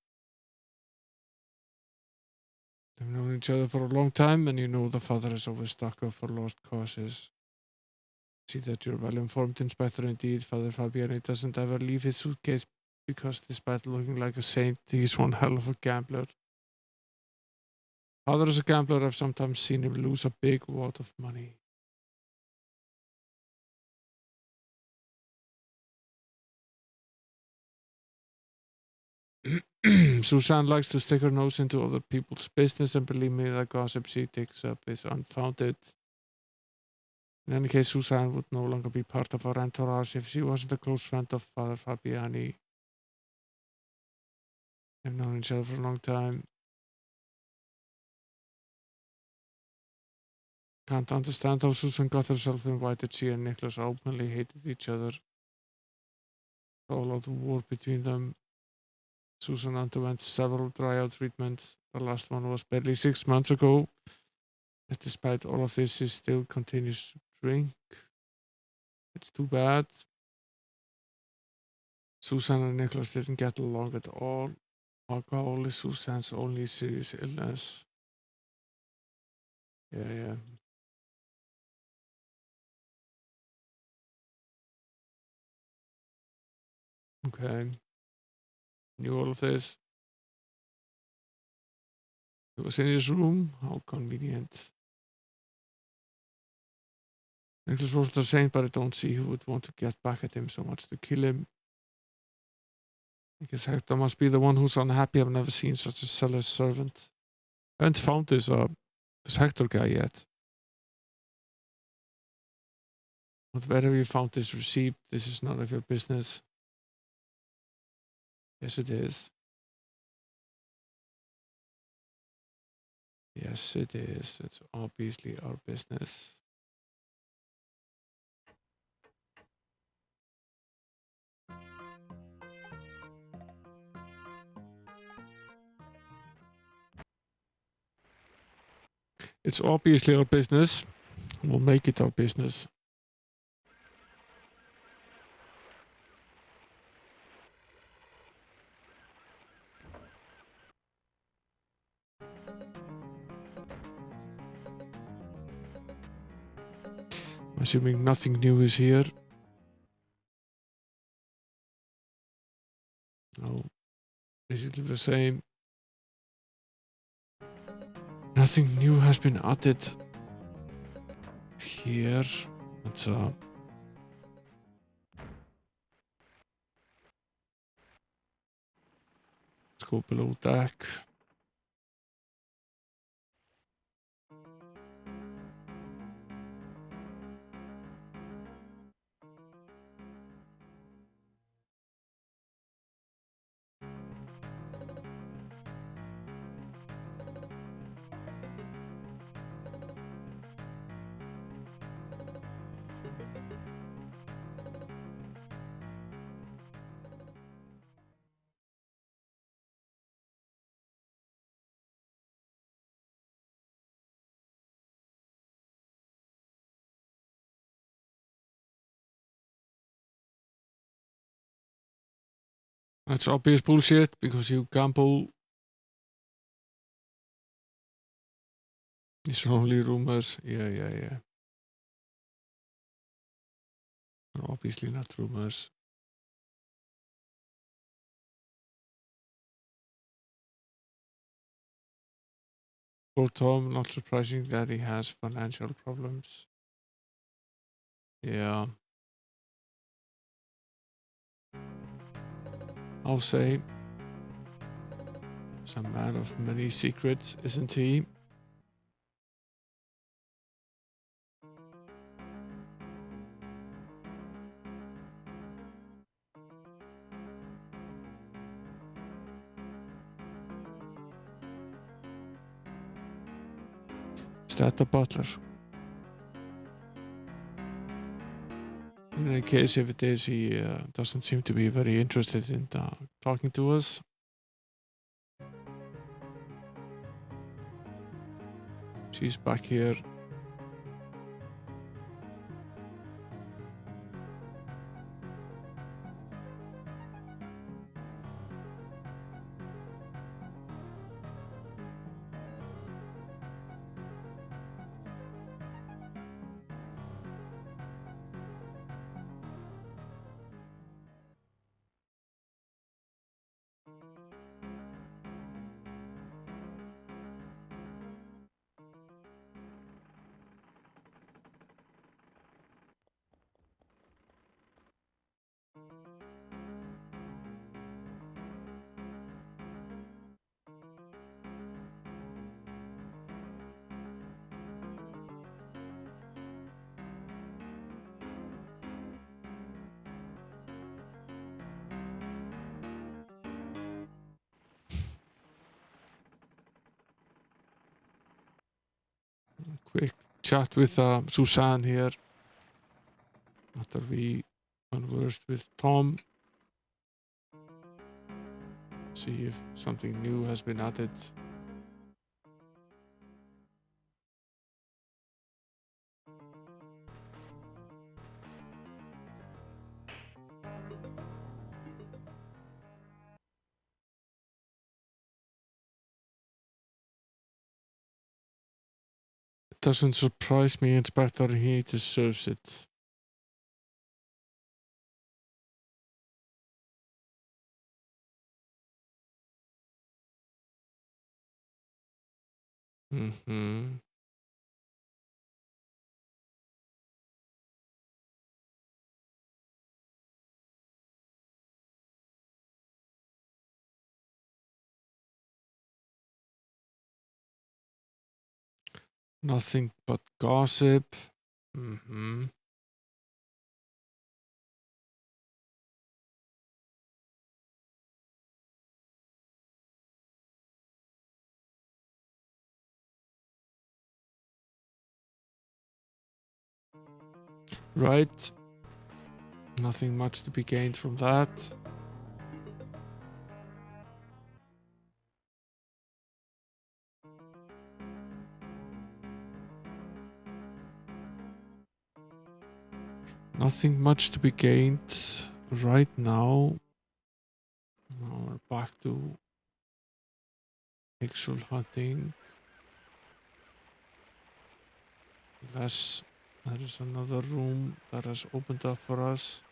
They've known each other for a long time, and you know the father is always stuck up for lost causes. See that you're well informed, Inspector, indeed. Father Fabiani doesn't ever leave his suitcase because, despite looking like a saint, he's one hell of a gambler. Father is a gambler. I've sometimes seen him lose a big wad of money. Suzanne likes to stick her nose into other people's business, and believe me, the gossip she digs up is unfounded. In any case, Suzanne would no longer be part of our entourage if she wasn't a close friend of Father Fabiani. They've known each other for a long time. Can't understand how Susan got herself invited. She and Nicholas openly hated each other. All out war between them. Susan underwent several tryout treatments. The last one was barely 6 months ago. But despite all of this, she still continues to drink. It's too bad. Susan and Nicholas didn't get along at all. Alcohol is Susan's only serious illness. Yeah. Okay. Knew all of this. He was in his room. How convenient. Nicholas Rosenthal saying, but I don't see who would want to get back at him so much to kill him. I guess Hector must be the one who's unhappy. I've never seen such a seller's servant. I haven't found this Hector guy yet. But where have you found this receipt? This is none of your business. Yes, it is. Yes, it is. It's obviously our business. It's obviously our business. We'll make it our business. Assuming nothing new is here. No, basically the same. Nothing new has been added here. Let's go below deck. That's obvious bullshit because you gamble. These are only rumors. Yeah. They're obviously not rumors. For Tom, not surprising that he has financial problems. Yeah. I'll say. He's a man of many secrets, isn't he? Is that the butler? In any case, if it is, he doesn't seem to be very interested in talking to us. She's back here. Quick chat with Suzanne here. After we conversed with Tom. See if something new has been added. It doesn't surprise me, Inspector. He deserves it. Nothing but gossip. Mm-hmm. Right. Nothing much to be gained from that. Nothing much to be gained right now. Now we're back to pixel hunting. Unless there is another room that has opened up for us.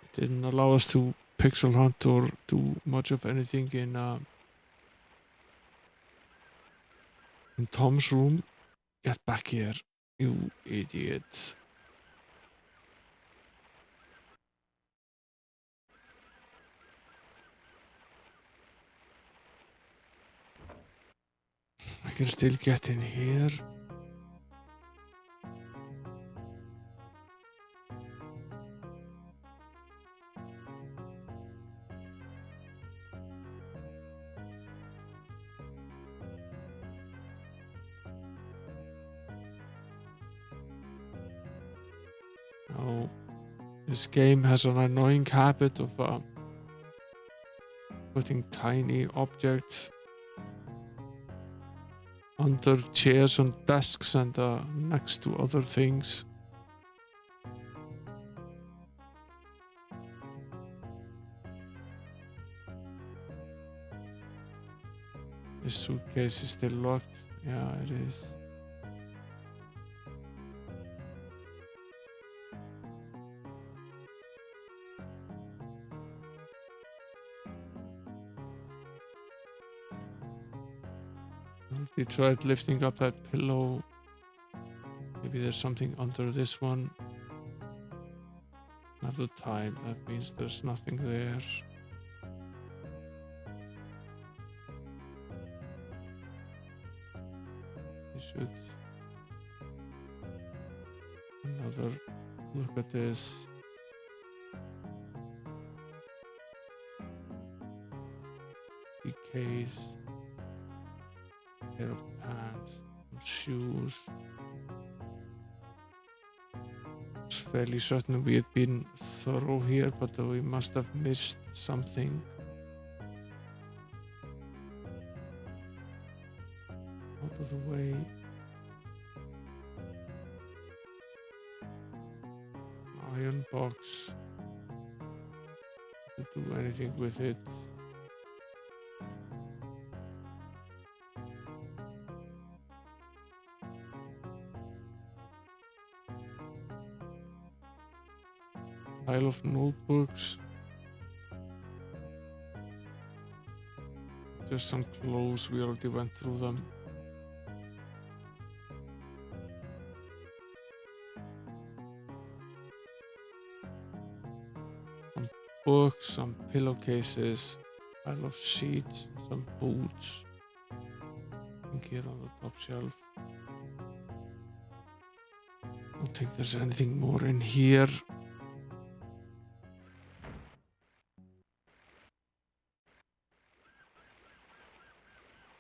It didn't allow us to pixel hunt or do much of anything in Tom's room. Get back here, you idiot. I can still get in here. Now, this game has an annoying habit of putting tiny objects under chairs and desks and next to other things. This suitcase is still locked. Yeah, it is. We tried lifting up that pillow. Maybe there's something under this one. Not the time. That means there's nothing there. We should another look at this. The case, pair of pants, shoes. I was fairly certain we had been thorough here, but we must have missed something. Out of the way. Iron box. To do anything with it. Pile of notebooks. Just some clothes, we already went through them. Some books, some pillowcases, pile of sheets, some boots. I think here on the top shelf. I don't think there's anything more in here.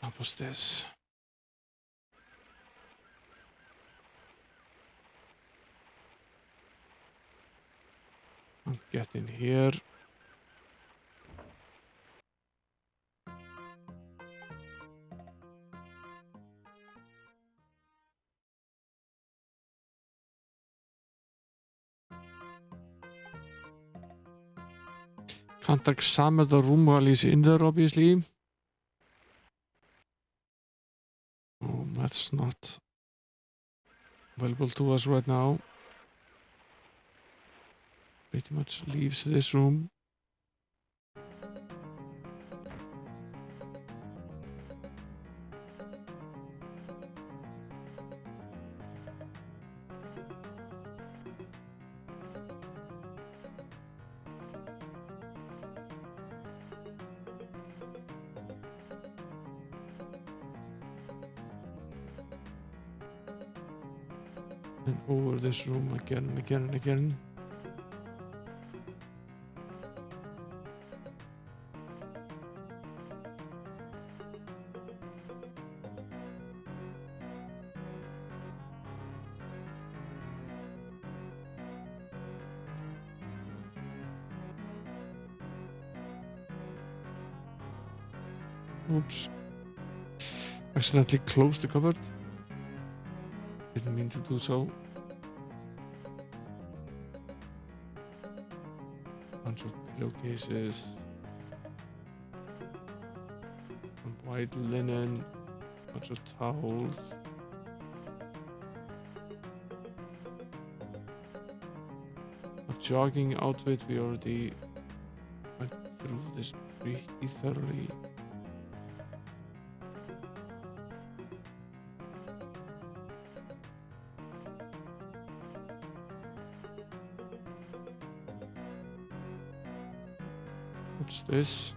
What was this? Can't get in here. Can't examine the room while he's in there, obviously. Oh, that's not available to us right now. Pretty much leaves this room. And over this room again and again and again. Oops. Accidentally closed the cupboard. Didn't mean to do so. Bunch of pillowcases. Some white linen. Bunch of towels. A jogging outfit. We already went through this pretty thoroughly. What's this?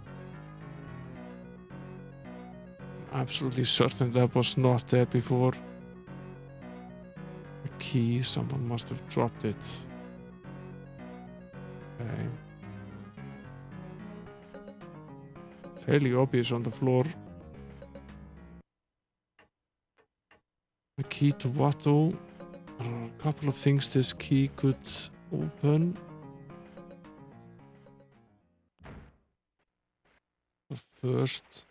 I'm absolutely certain that was not there before. The key, someone must have dropped it. Okay. Fairly obvious on the floor. A key to what though? There are a couple of things this key could open. The first,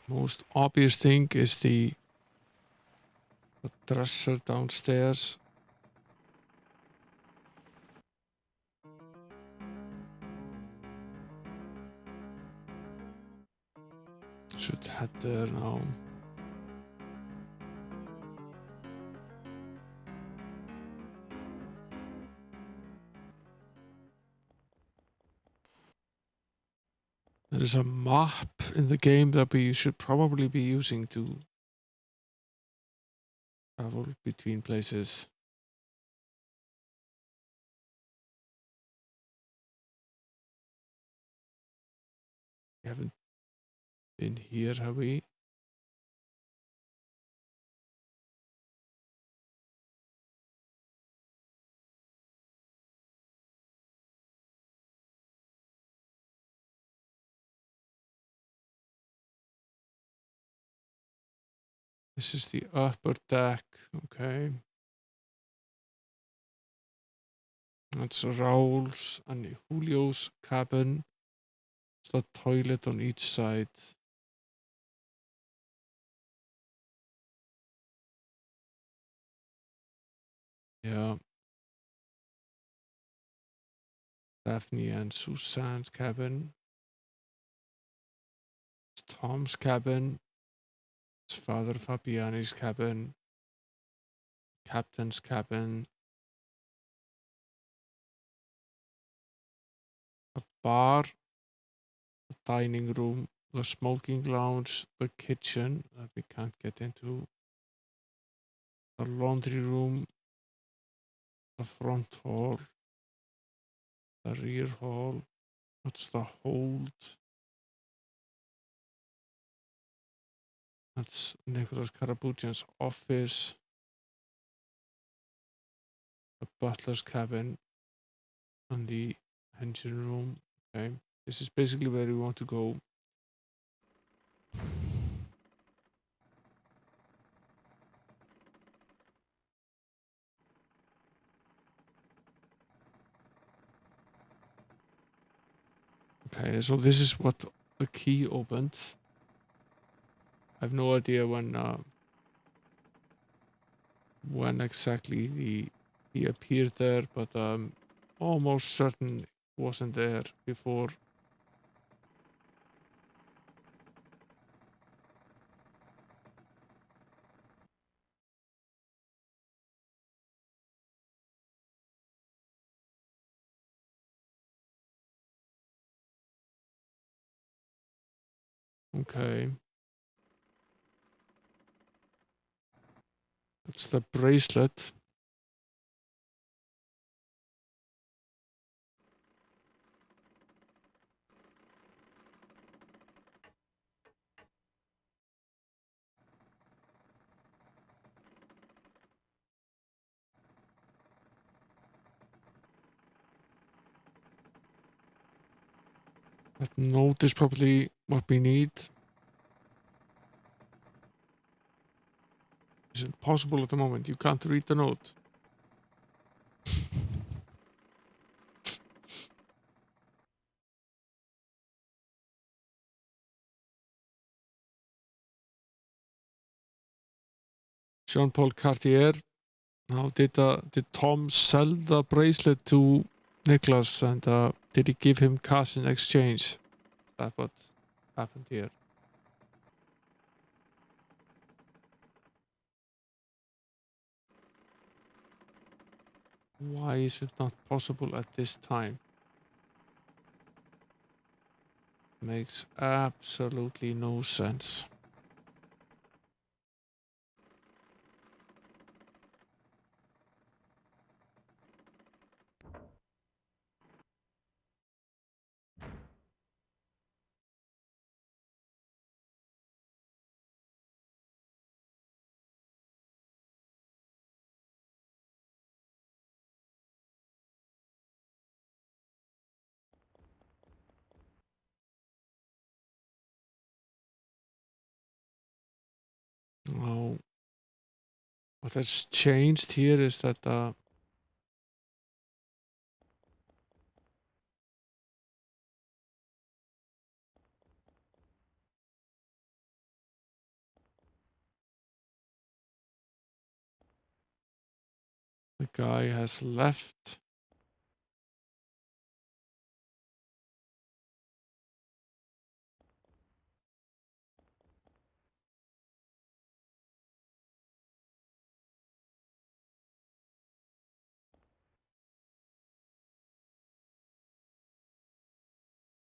most obvious thing is the dresser downstairs. Should head there now. There is a map in the game that we should probably be using to travel between places. We haven't been here, have we? This is the upper deck, okay. That's Raul's and Julio's cabin. There's a toilet on each side. Yeah. Daphne and Suzanne's cabin. It's Tom's cabin. It's Father Fabiani's cabin. Captain's cabin. A bar. A dining room. The smoking lounge. The kitchen that we can't get into. The laundry room. The front hall. The rear hall. That's the hold. That's Nicholas Karabutin's office. The butler's cabin. And the engine room. Okay. This is basically where we want to go. Okay, so this is what the key opened. I have no idea when exactly he appeared there, but almost certain it wasn't there before. Okay. That's the bracelet. That note is probably what we need. Is it possible at the moment? You can't read the note. Jean-Paul Cartier. Now, did Tom sell the bracelet to Nicholas, and did he give him cash in exchange? That's what happened here. Why is it not possible at this time? Makes absolutely no sense. Now, what has changed here is that the guy has left.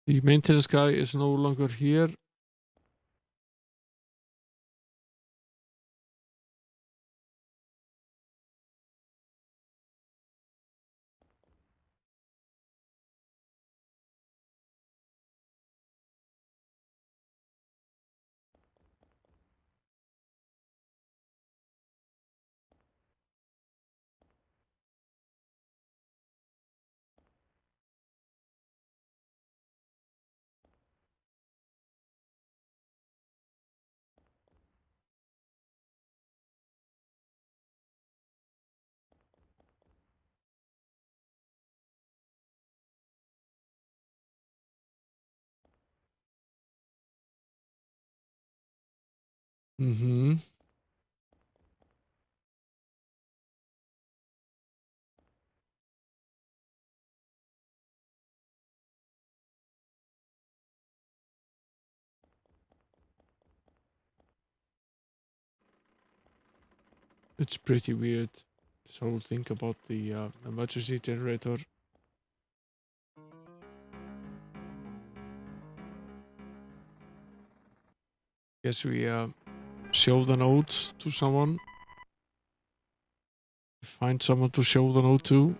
The maintenance guy is no longer here. Mm-hmm. It's pretty weird. This whole thing about the emergency generator. Guess we show the notes to someone. Find someone to show the note to.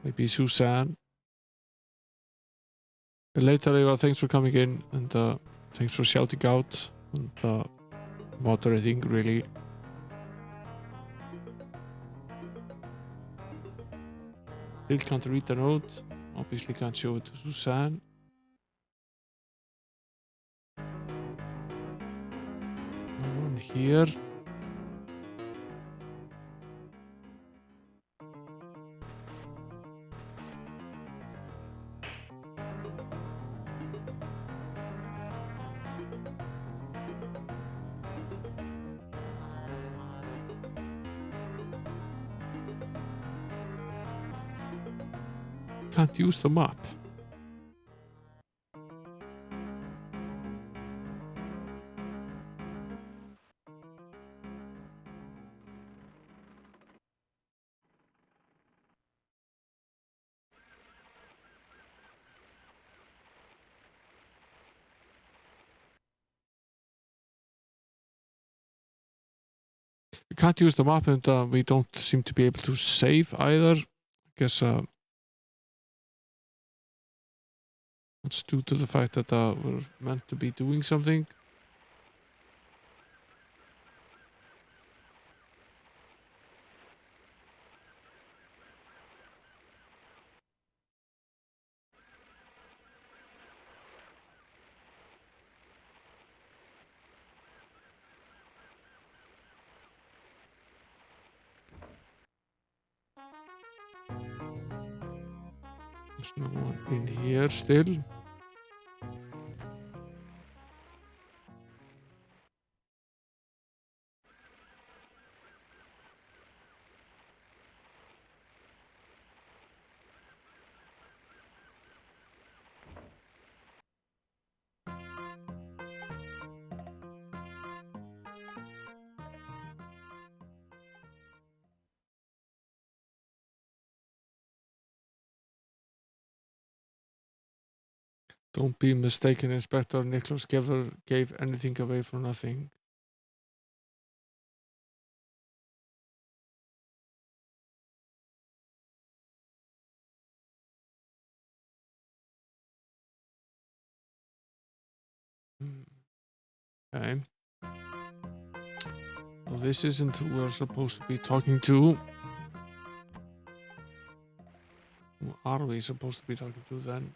Maybe Suzanne. Later, Eva, thanks for coming in, and thanks for shouting out and moderating, really. Still can't read the note. Obviously can't show it to Suzanne. No one here. Can't use the map. We can't use the map, and we don't seem to be able to save either. I guess it's due to the fact that we're meant to be doing something. There's no one in here still. Don't be mistaken, Inspector. Nicholas never gave anything away for nothing. Okay. Well, this isn't who we're supposed to be talking to. Who are we supposed to be talking to then?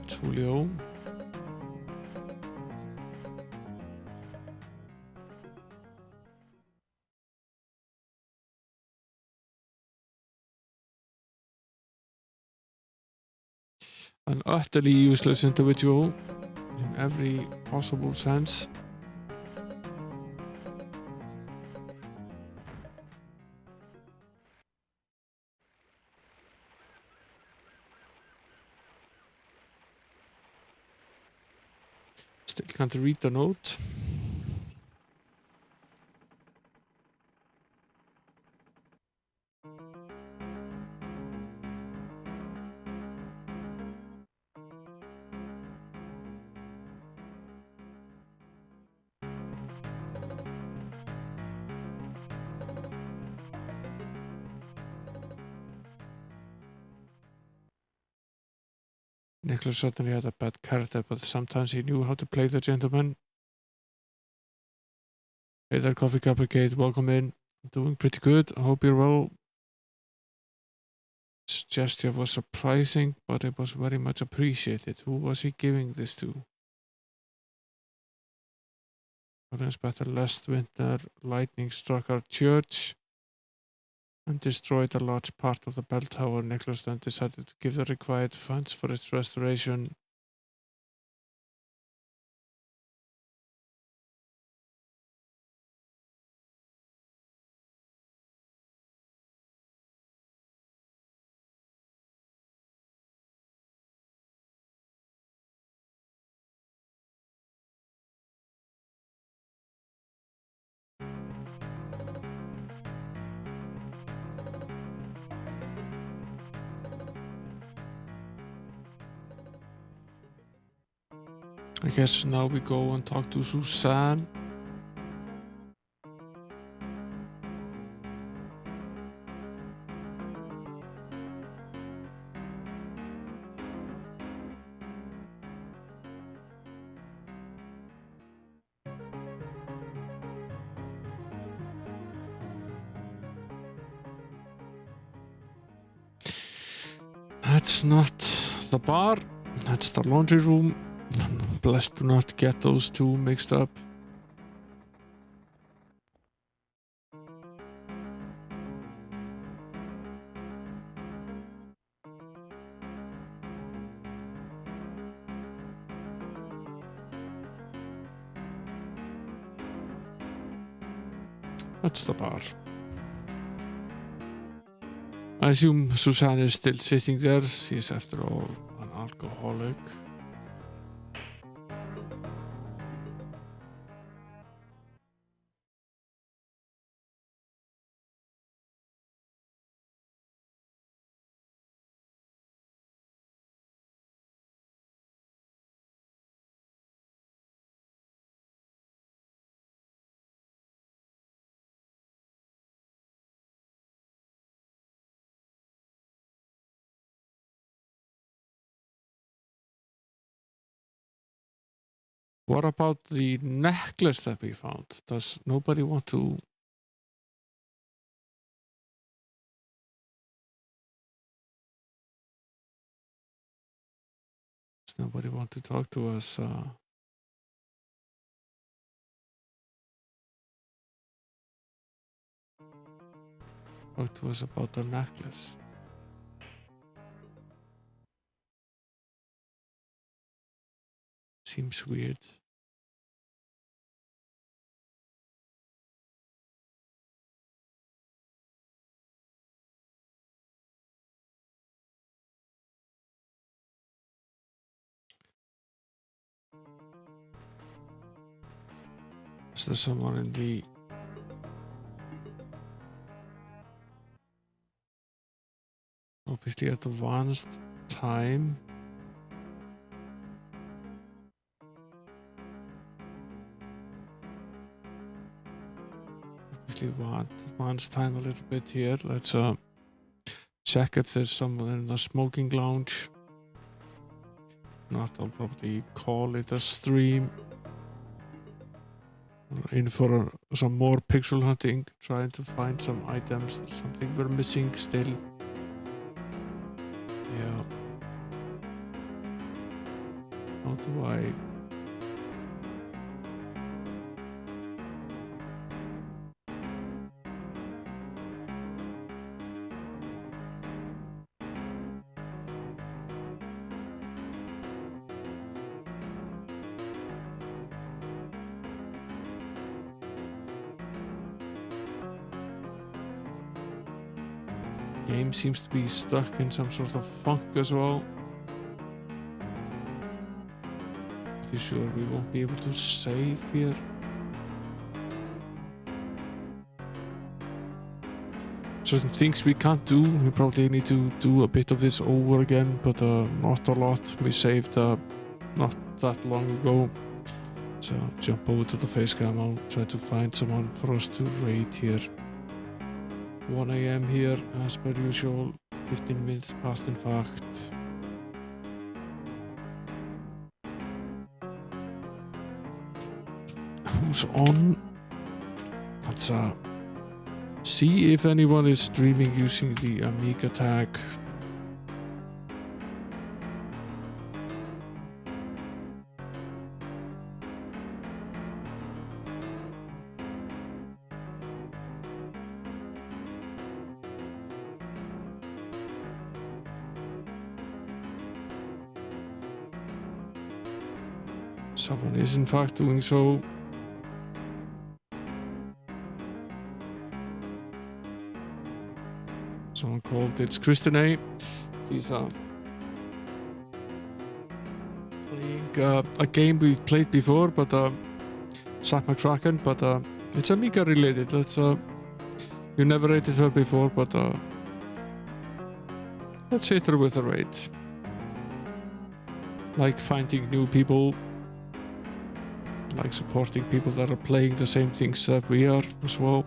It's Julio. An utterly useless individual in every possible sense. Still can't read the note. Nicholas certainly had a bad character, but sometimes he knew how to play the gentleman. Hey there, Coffee Cupcake. Welcome in. Doing pretty good. I hope you're well. His gesture was surprising, but it was very much appreciated. Who was he giving this to? Inspector, last winter, lightning struck our church and destroyed a large part of the bell tower. Nicholas then decided to give the required funds for its restoration. I guess now we go and talk to Suzanne. That's not the bar, that's the laundry room. Blessed do not get those two mixed up. That's the bar. I assume Suzanne is still sitting there. She is, after all, an alcoholic. What about the necklace that we found? Does nobody want to... Does nobody want to talk to us? Talk to us about the necklace. Seems weird. Is there someone in the... Obviously advanced time. Obviously advanced time a little bit here. Let's check if there's someone in the smoking lounge. Not, I'll probably call it a stream. We're in for some more pixel hunting, trying to find some items. There's something we're missing still. Yeah. How do I... Game seems to be stuck in some sort of funk as well. Pretty sure we won't be able to save here. Certain things we can't do. We probably need to do a bit of this over again, but not a lot. We saved not that long ago. So jump over to the face cam. I'll try to find someone for us to raid here. 1 AM here, as per usual, 15 minutes past in fact. Who's on? Let's see if anyone is streaming using the Amiga tag. Someone is in fact doing so. Someone called It's Christine. She's playing a game we've played before, but Zack McCracken, but it's Amiga related. Let's you never rated her before, but let's hit her with a raid. Like finding new people. Like supporting people that are playing the same things that we are as well.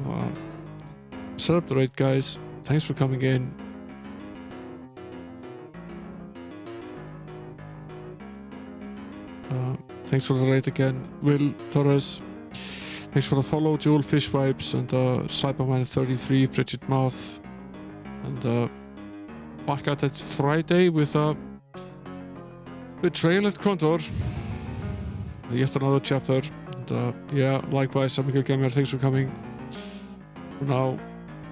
I'll set up the raid, guys. Thanks for coming in. Thanks for the raid again, Will Torres. Thanks for the follow, Joel Fish Vibes, and Cyberman33, Bridget Mouth, and back at it Friday with Betrayal at Krontor. Yet another chapter, and yeah, likewise, Amiga Gamer, thanks for coming. For now,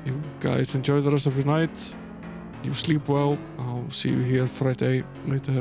you guys enjoy the rest of your night. You sleep well. I'll see you here Friday later.